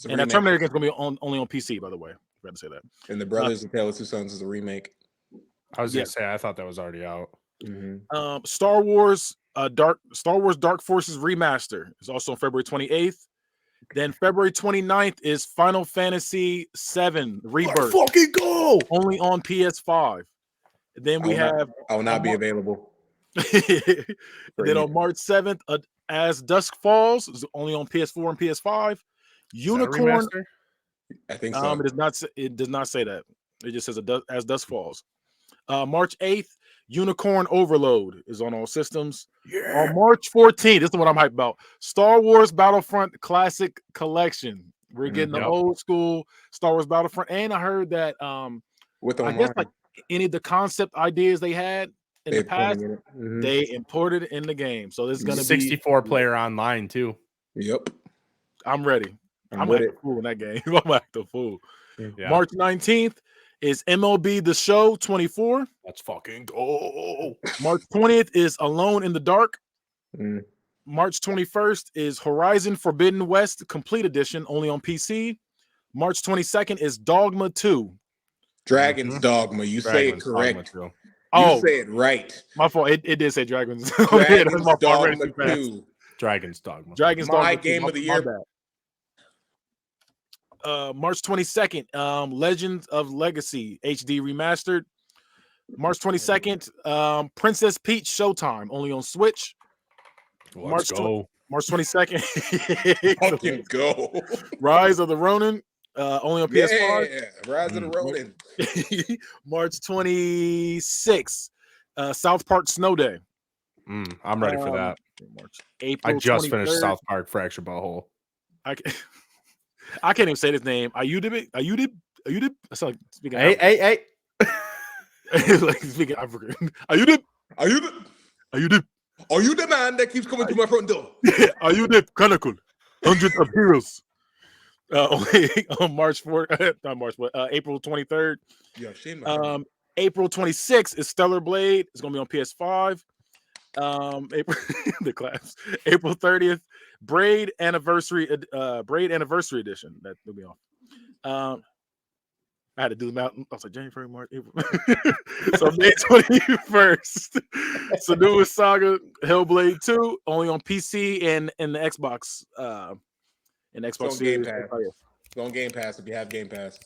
And that Terminator game is going to be only on PC, by the way. I forgot to say that. And the Brothers, A Tale of Two Sons is a remake. I was gonna say I thought that was already out. Mm-hmm. Star Wars Dark Forces Remaster is also on February 28th. Then February 29th is Final Fantasy VII Rebirth. Fucking go! Only on PS5. Then we have I will not be available. then on March 7th, As Dusk Falls is only on PS4 and PS5. Unicorn. I think so. It is not. It does not say that. It just says As Dusk Falls. March 8th, Unicorn Overload is on all systems. Yeah. On March 14th, this is what I'm hyped about. Star Wars Battlefront Classic Collection. We're getting the old school Star Wars Battlefront, and I heard that with I guess like any of the concept ideas they had in the past, they imported it in the game. So this is going to be 64-player online too. Yep, I'm ready. I'm acting a fool in that game. I'm acting a fool. Yeah. March 19th is MLB The Show 24. Let's fucking go. March 20th is Alone in the Dark. March 21st is Horizon Forbidden West Complete Edition, only on PC. March 22nd is Dogma 2. Dragon's Dogma. You say it correct. You say it right. My fault. It did say Dragon's. Dragon's Dogma 2. Dragon's Dogma. Dragon's My Dogma game of the year. March 22nd, Legends of Legacy HD Remastered. March 22nd, Princess Peach Showtime, only on Switch. Let's go. March 22nd. Fucking go. Rise of the Ronin, only on PS5. Yeah, Rise of the Ronin. March 26th, South Park Snow Day. I'm ready for that. April I just 23rd. finished South Park Fracture Butthole. I can't even say this name. Ayudib. That's like speaking. Hey. Like speaking African. Ayudib. Are you the man that keeps coming to my front door? Ayudib Chronicle. Hundreds of Heroes. On March 4th, not March, but April 23rd. April 26th is Stellar Blade. It's gonna be on PS5. The claps. April 30th, Braid Anniversary Edition. That will be on. I had to do the math. I was like January, March, April. So May 21st, Senua Saga Hellblade 2, only on PC and the Xbox. And Xbox Series. It's on Game Pass if you have Game Pass.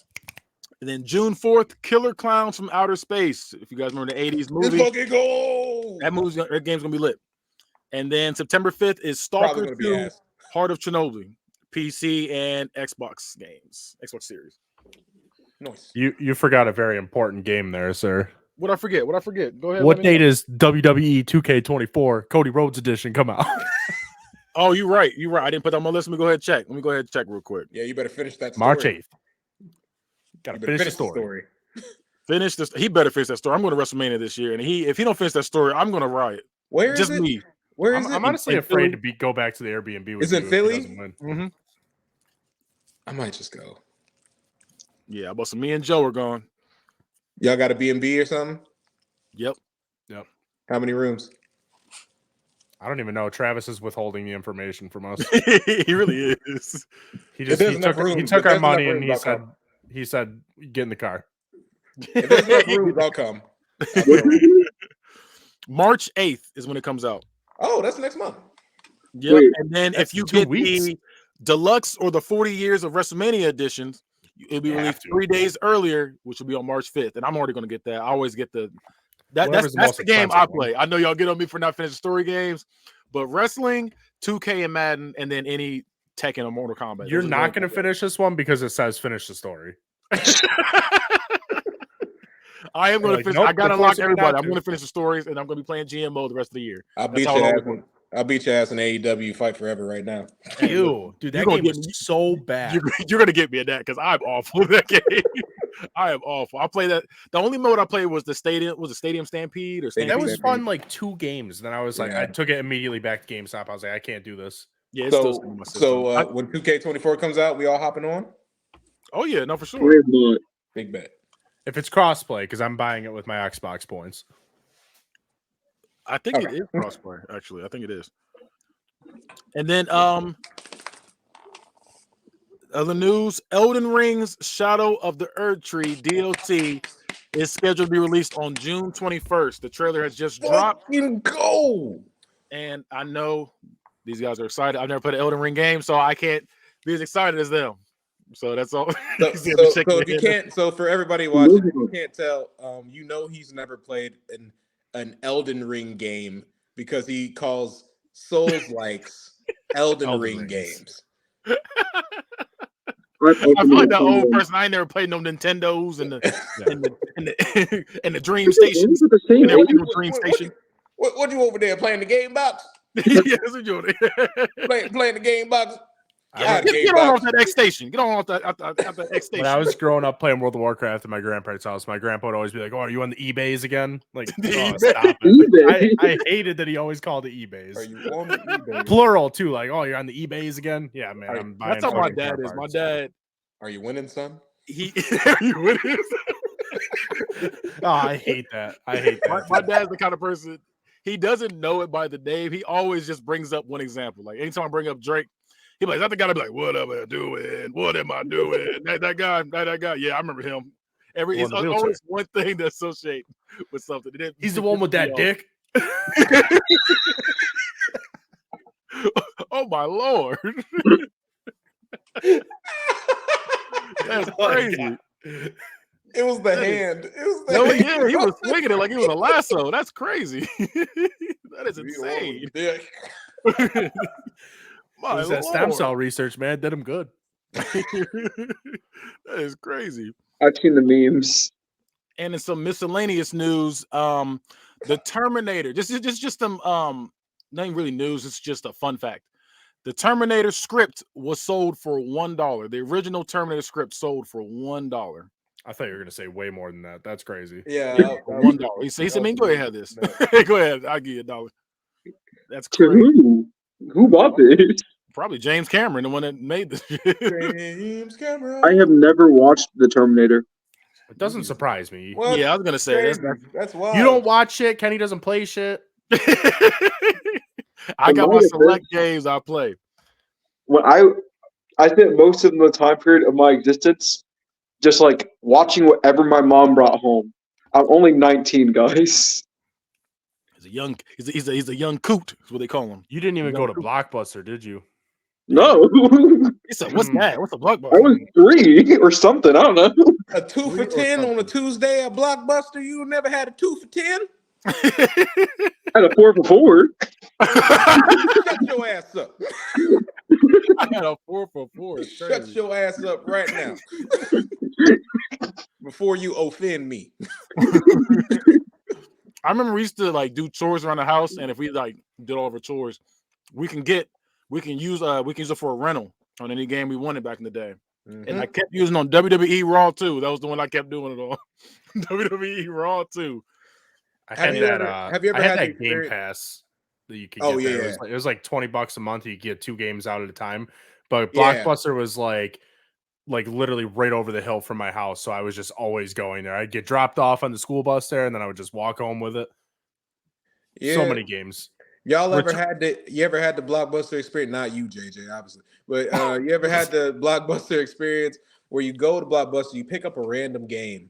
And then June 4th, Killer Clowns from Outer Space. If you guys remember the 80s movie. Let's fucking go. That game's gonna be lit. And then September 5th is Stalker 2, Heart of Chernobyl, PC and Xbox games, Xbox Series. Nice. You forgot a very important game there, sir. What I forget? Go ahead. What date is WWE 2K24 Cody Rhodes edition come out? Oh, you're right. I didn't put that on my list. Let me go ahead and check. Real quick. Yeah, you better finish that story. March 8th. Gotta finish the story. Finish this. He better finish that story. I'm going to WrestleMania this year, and if he don't finish that story, I'm going to riot. Where is just it? me? Where is it? I'm honestly afraid to go back to the Airbnb. Is it Philly? Mm-hmm. I might just go. Yeah, but me and Joe are going. Y'all got a B&B or something? Yep. How many rooms? I don't even know. Travis is withholding the information from us. He really is. He took our money and he said, get in the car. If there's enough rooms, I'll come. March 8th is when it comes out. Oh, that's next month. Yep. Wait, and then if you get the deluxe or the 40 years of WrestleMania editions, it'll be released 3 days earlier, which will be on March 5th. And I'm already going to get that. I always get that's the game I play. I know y'all get on me for not finishing story games, but wrestling, 2K and Madden, and then any Tekken or Mortal Kombat. You're not going to finish this one because it says finish the story. I am going to finish. Nope, I got to unlock everybody. I'm going to finish the stories, and I'm going to be playing GMO the rest of the year. I'll beat your ass in AEW Fight Forever right now. Ew, dude, that game is so bad. You're going to get me at that because I'm awful at that game. I am awful. I play that. The only mode I played was the Stadium Stampede or Stampede. That was fun, like 2 games. Then I was like, I took it immediately back to GameStop. I was like, I can't do this. Yeah, it's so when 2K24 comes out, we all hopping on? Oh yeah, no, for sure. Big bet. If it's crossplay, because I'm buying it with my Xbox points. I think it is crossplay. Actually, I think it is. And then other news: Elden Ring's Shadow of the Erd Tree DLC is scheduled to be released on June 21st. The trailer has just dropped. Fucking go! And I know these guys are excited. I've never played an Elden Ring game, so I can't be as excited as them. So that's all. So, He's gonna be shaking so his if you head. can't, so for everybody watching, if you can't tell, he's never played an Elden Ring game because he calls Souls likes Elden Elden Ring Rings. games. I feel like that old person. I ain't never played no Nintendos and the Dream Station. Is it the same And age? the Dream Station. What you over there playing the game box? Yeah, that's what you're doing. Playing the game box. Get on off that X Station. Get on off that X Station. When I was growing up playing World of Warcraft at my grandparents' house, my grandpa would always be like, "Oh, are you on the eBays again?" Like, oh, stop it. I hated that he always called it eBays. Are you on the eBay? Plural too, like, "Oh, you're on the eBays again." Yeah, man, I'm buying. That's how my fucking dad car is. My parts. dad. Are you winning, son? Are you winning? Oh, I hate that. I hate that. My dad's the kind of person. He doesn't know it by the name. He always just brings up one example. Like anytime I bring up Drake, he be like, "That's the guy." Be like, "What am I doing? What am I doing?" That guy. Yeah, I remember him. It's always one thing to associate with something. He's the one with that dick. Oh my Lord. That's crazy. It was the hand. It was the No, hand. yeah, he was swinging it like it was a lasso. That's crazy. That is insane. My That stem cell research, man, did him good. That is crazy. I've seen the memes. And in some miscellaneous news, the Terminator. Just some nothing really news. It's just a fun fact. The Terminator script was sold for $1. The original Terminator script sold for $1. I thought you were gonna say way more than that. That's crazy. Yeah, $1. He said, "Man, go ahead, have this. Go ahead, I'll give you $1." That's To crazy. who bought this? Probably James Cameron, the one that made this. James Cameron. I have never watched The Terminator. It doesn't surprise me. What? Yeah, I was gonna say That's wild. You don't watch shit. Kenny doesn't play shit. I got my select games I play. When I spent most of the time period of my existence just like watching whatever my mom brought home. I'm only 19, guys. He's a young coot, is what they call him. You didn't even go to Blockbuster, did you? No. He said, "What's that? What's a Blockbuster?" I was 3 or something. I don't know. A 2 for 10 on a Tuesday at Blockbuster. You never had a 2 for 10? I had a 4 for 4. Shut your ass up. I had a 4 for 4. Shut your ass up right now. Before you offend me. I remember we used to like do chores around the house, and if we like did all of our chores, we can use it for a rental on any game we wanted back in the day. Mm-hmm. And I kept using on WWE Raw 2. That was the one I kept doing it on. WWE Raw 2. Have you ever had that Game Pass that you could get there? Yeah. It was like $20 a month. You could get 2 games out at a time. But Blockbuster was like literally right over the hill from my house. So I was just always going there. I'd get dropped off on the school bus there, and then I would just walk home with it. Yeah. So many games. Y'all ever had the Blockbuster experience? Not you, JJ, obviously. But you ever had the Blockbuster experience where you go to Blockbuster, you pick up a random game,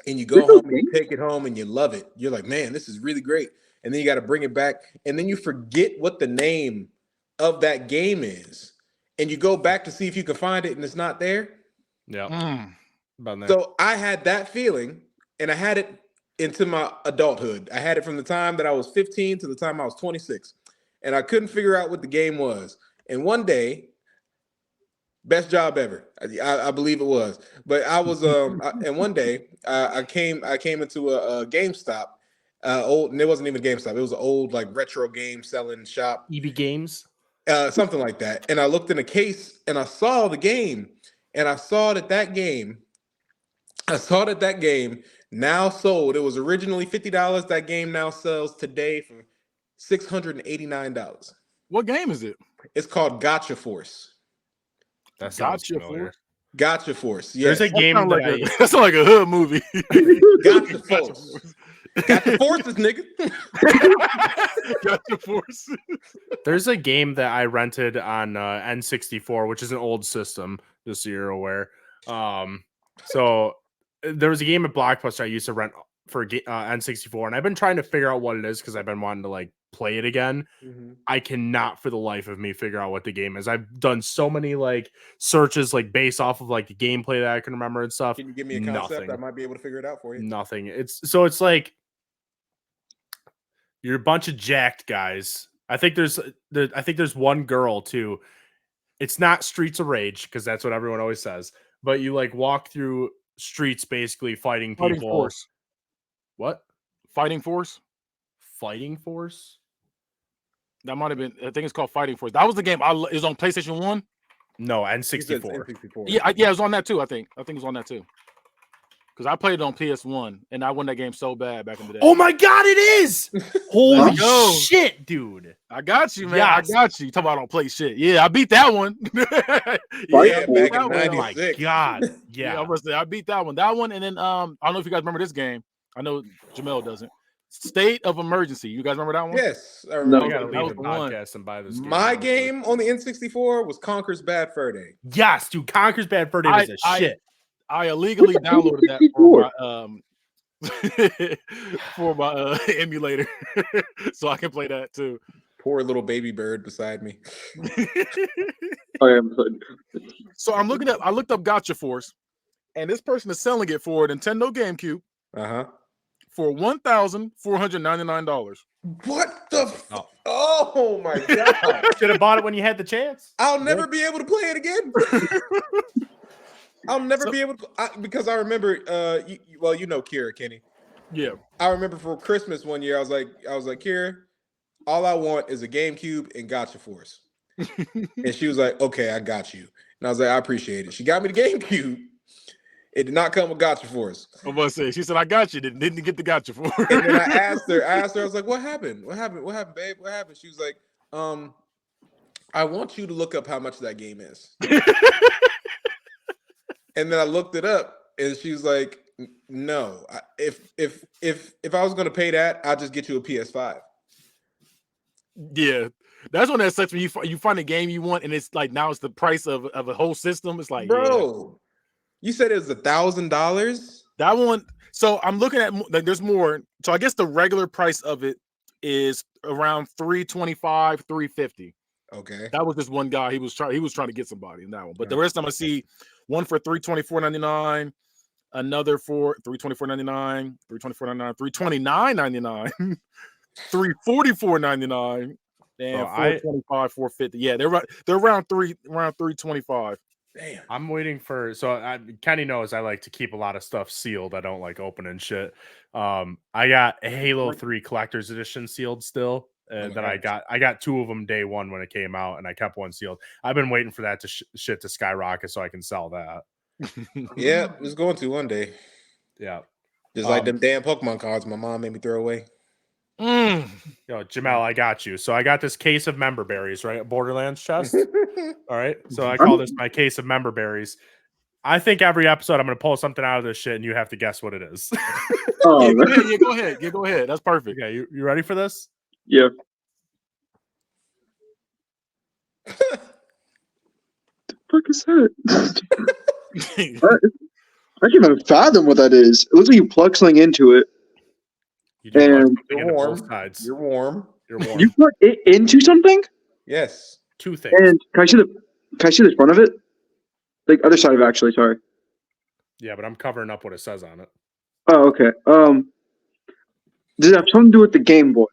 and you go home and you take it home and you love it. You're like, man, this is really great. And then you got to bring it back, and then you forget what the name of that game is. And you go back to see if you can find it, and it's not there. Yeah. So I had that feeling, and I had it into my adulthood. I had it from the time that I was 15 to the time I was 26. And I couldn't figure out what the game was. And one day, best job ever. I believe it was. But I was and one day I came into a GameStop. And it wasn't even a GameStop. It was an old like retro game selling shop. EB Games. Something like that. And I looked in the case and I saw the game, and I saw that game now sold. It was originally $50. That game now sells today for $689. What game is it? It's called Gotcha Force. That sounds familiar. Gotcha Force. Yes. There's a game that sounds like a hood movie. Gotcha Force. Gotcha Forces, nigga. Gotcha Forces. There's a game that I rented on N64, which is an old system, just so you're aware. So there was a game at Blockbuster I used to rent for N64, and I've been trying to figure out what it is because I've been wanting to like play it again. I cannot for the life of me figure out what the game is. I've done so many like searches like based off of like the gameplay that I can remember and stuff. Can you give me a concept? I might be able to figure it out for you. Nothing. It's like you're a bunch of jacked guys. I think there's one girl too. It's not Streets of Rage because that's what everyone always says. But you like walk through streets basically fighting people. Fighting Force. What? Fighting Force? Fighting Force? That might have been. I think it's called Fighting Force. That was the game. It was on PlayStation 1. No, N64. N64. Yeah, it was on that too. I think it was on that too. Because I played it on PS1 and I won that game so bad back in the day. Oh my god, it is! Holy shit, dude! I got you, man. Yes. I got you. You talk about I don't play shit. Yeah, I beat that one. Yeah, back in Oh my 96. god, yeah. I must say, I beat that one. That one, and then I don't know if you guys remember this game. I know Jamel doesn't. State of Emergency. You guys remember that one? Yes, I I remember. gotta that leave was the the one. podcast and buy this. My game on the N64 was Conker's Bad Fur Day. Yes, dude. Conker's Bad Fur Day was a shit. I illegally downloaded that for my emulator, so I can play that too. Poor little baby bird beside me. So I looked up Gotcha Force, and this person is selling it for a Nintendo GameCube for $1,499. What the? Oh my god! Should have bought it when you had the chance. I'll never be able to play it again. I'll never be able to because I remember. You know Kira, Kenny. Yeah, I remember for Christmas one year, I was like, Kira, all I want is a GameCube and Gotcha Force. And she was like, okay, I got you. And I was like, I appreciate it. She got me the GameCube. It did not come with Gotcha Force. I was about to say, she said, I got you. Didn't get the Gotcha Force. And then I asked her, I was like, what happened? What happened, babe? What happened? She was like, I want you to look up how much that game is. And then I looked it up, and she was like, no. If I was going to pay that, I'll just get you a PS5. Yeah. That's when that sucks when you find a game you want, and it's like now it's the price of a whole system. It's like, bro, you said it was $1,000. That one. So I'm looking at like there's more. So I guess the regular price of it is around $325, $350. Okay. That was just one guy. He was trying to get somebody in that one. But the rest of them I see one for $324.99, another for $324.99, $324.99, $329.99, $344.99. And $425, $450. Yeah, they're around $325. Damn. I'm waiting for Kenny knows I like to keep a lot of stuff sealed. I don't like opening shit. I got a Halo 3 collector's edition sealed still. And then I got two of them day one when it came out, and I kept one sealed. I've been waiting for that to shit to skyrocket so I can sell that. Yeah, it's going to one day. Yeah. Just like them damn Pokemon cards my mom made me throw away. Yo, Jamel, I got you. So I got this case of member berries, right? Borderlands chest. All right. So I call this my case of member berries. I think every episode I'm going to pull something out of this shit, and you have to guess what it is. Go ahead. Go ahead. That's perfect. Okay, you ready for this? Yeah. The fuck is that? I can't even fathom what that is. It looks like you plug something into it. You do And something into both sides. You're warm. You're warm. You plug it into something? Yes. Two things. And can I see the front of it? Like other side of it, actually, sorry. Yeah, but I'm covering up what it says on it. Oh, okay. Does it have something to do with the Game Boy?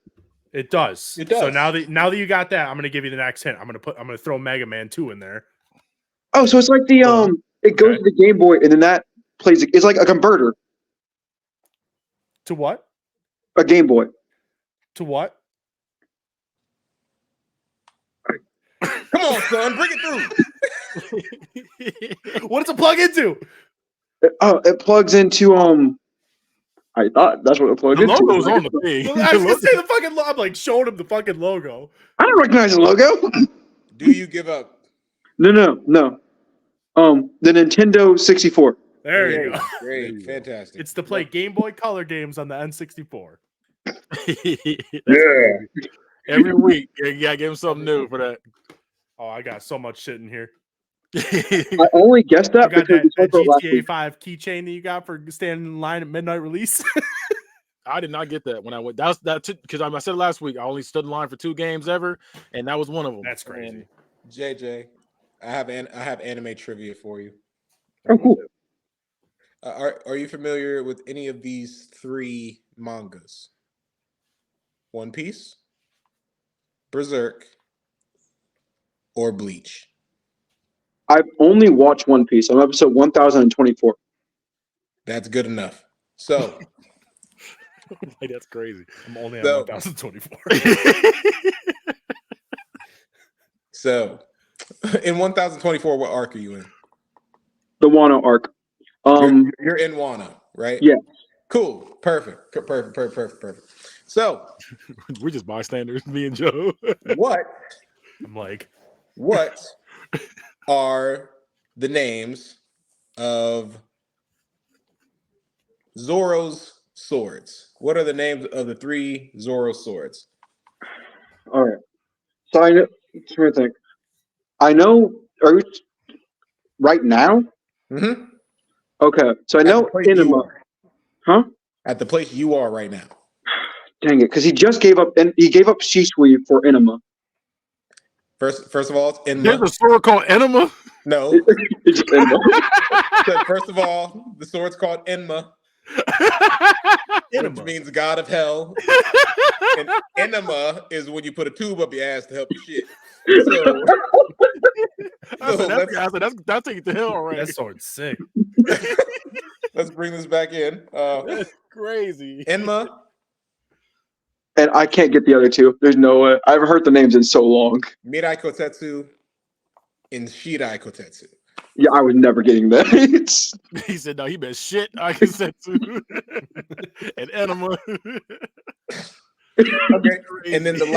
It does. It does. So now that you got that, I'm gonna give you the next hint. I'm gonna throw Mega Man 2 in there. Oh, so it's like the it goes to the Game Boy and then that plays it's like a converter. To what? A Game Boy. To what? Come on, son, bring it through. What does it plug into? It plugs into I thought that's what it plugged The into. logo's on the thing. I was gonna say the fucking I'm like showing him the fucking logo. I don't recognize the logo. Do you give up? No. The Nintendo 64. There you go. Great, fantastic. It's to play Game Boy Color games on the N64. Yeah. Every week, you gotta give him something new for that. Oh, I got so much shit in here. I only guessed You that got because that we talked about last GTA week. 5 keychain that you got for standing in line at midnight release. I did not get that when I went. That's because I said last week I only stood in line for 2 games ever, and that was one of them. That's crazy. JJ, I have anime trivia for you. Oh, cool. Are you familiar with any of these 3 mangas? One Piece, Berserk, or Bleach? I've only watched One Piece. I'm episode 1024. That's good enough. So Like, that's crazy. I'm only So- on 1024. So in 1024, what arc are you in? The Wano arc. You're in Wano, right? Yeah. Cool. Perfect. So We're just bystanders, me and Joe. what I'm like, are the names of Zoro's swords? What are the names of the 3 Zoro swords? All right. So I know. I'm trying to think. I know. Are you right now? Mm-hmm. Okay. So I know Enema. Huh? At the place you are right now. Dang it! Because he just gave up, and he gave up Shisui for Enema. First of all, it's There's Enma. a sword called Enema. No. It's just Enema. So first of all, the sword's called Enma, which Enema. means God of Hell. And enema is when you put a tube up your ass to help you shit. So, that's taking the hell already. That sword's sick. let's bring this back in. That's crazy. Enma, And I can't get the other 2. There's no way. I've heard the names in so long. Mirai Kotetsu, and Shirai Kotetsu. Yeah, I was never getting that. He said, "No, he been shit." I can say too. And Enema. Okay, and then the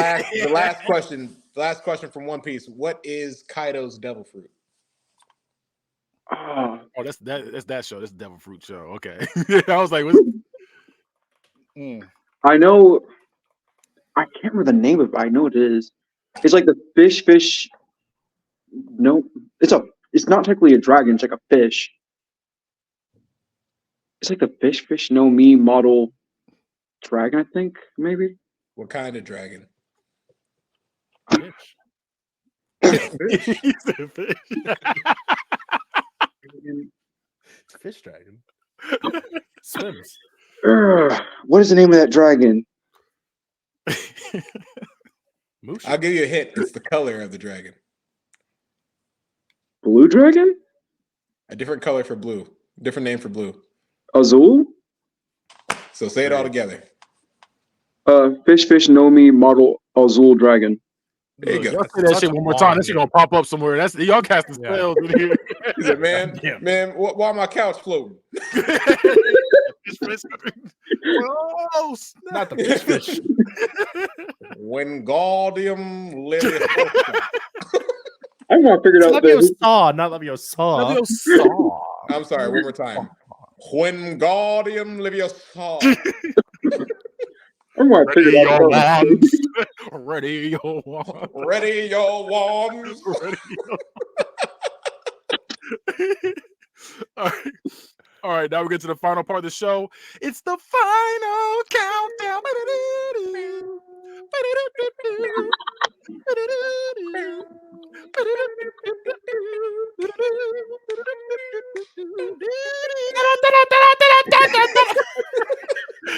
last question from One Piece. What is Kaido's devil fruit? Oh, that's that show. That's the Devil Fruit show. Okay. I was like, what's... I know. I can't remember the name of it. I know it is. It's like the fish. No, it's not technically a dragon. It's like a fish. It's like the fish no me model dragon. I think maybe. What kind of dragon? Fish. He said fish. It's a fish dragon. Swims. What is the name of that dragon? Musha. I'll give you a hint. It's the color of the dragon. Blue dragon? A different color for blue. Different name for blue. Azul? So say it all together. Fish no me model Azul dragon. There you go. Y'all say that shit one more time. That shit gonna pop up somewhere. That's y'all casting spells in here. He said, man, Yeah. man, why my couch floating? Oh, snap. Not the fish. Wingardium Leviosa. I'm gonna figure it out. Leviosa, not Leviosa. Leviosa. I'm sorry, one more time. Wingardium Leviosa. I'm gonna figure Ready it out. your wands. Ready your wands. Ready your wands. Ready your... All right, now we get to the final part of the show. It's the final countdown.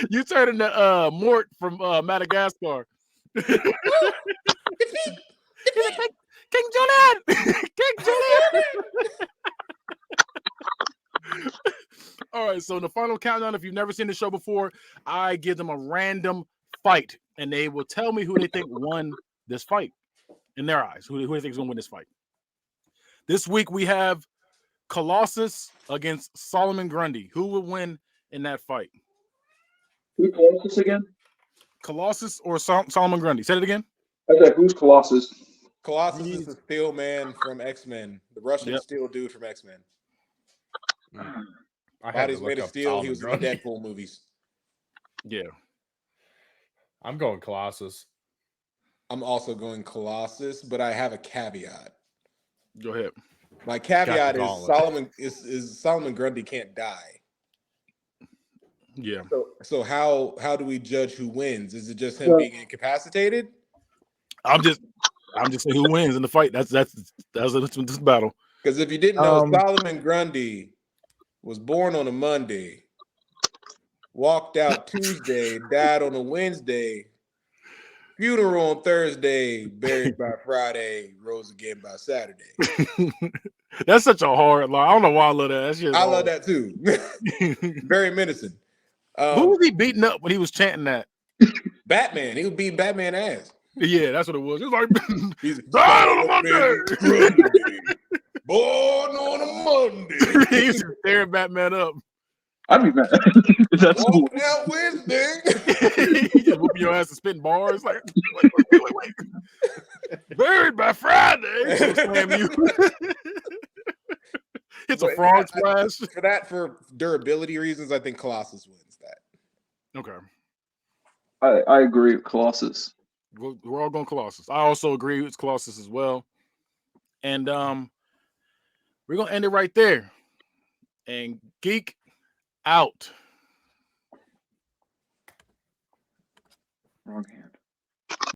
You turn into Mort from Madagascar. King Julian! King Julian! All right, so in the final countdown, if you've never seen the show before, I give them a random fight, and they will tell me who they think won this fight in their eyes. Who they think is going to win this fight? This week we have Colossus against Solomon Grundy. Who will win in that fight? Who's Colossus again? Colossus or Solomon Grundy? Say it again. I said, who's Colossus? Colossus is the Steel Man from X-Men. The Russian Steel dude from X-Men. Body's made of steel. He was in the Deadpool movies. Yeah. I'm going Colossus. I'm also going Colossus, but I have a caveat. Go ahead. My caveat is Solomon Grundy can't die. Yeah. So how do we judge who wins? Is it just him Well- being incapacitated? I'm just saying who wins in the fight. That's this battle. Because if you didn't know, Solomon Grundy was born on a Monday, walked out Tuesday, died on a Wednesday, funeral on Thursday, buried by Friday, rose again by Saturday. That's such a hard line. I don't know why I love that. That shit is I love hard. that too. Very menacing. Who was he beating up when he was chanting that? Batman. He was beating Batman ass. Yeah, that's what it was. It was like He's died on a Monday. Born on a Monday. He used to tear Batman up. I'd be mad. That's cool. Walking out Wednesday. He just whooping your ass and spitting bars. Like, wait. Buried by Friday. So slam you. It's a frog splash. For durability reasons, I think Colossus wins that. Okay. I agree with Colossus. We're all going Colossus. I also agree with Colossus as well. And we're gonna end it right there. And Geek out. Wrong hand.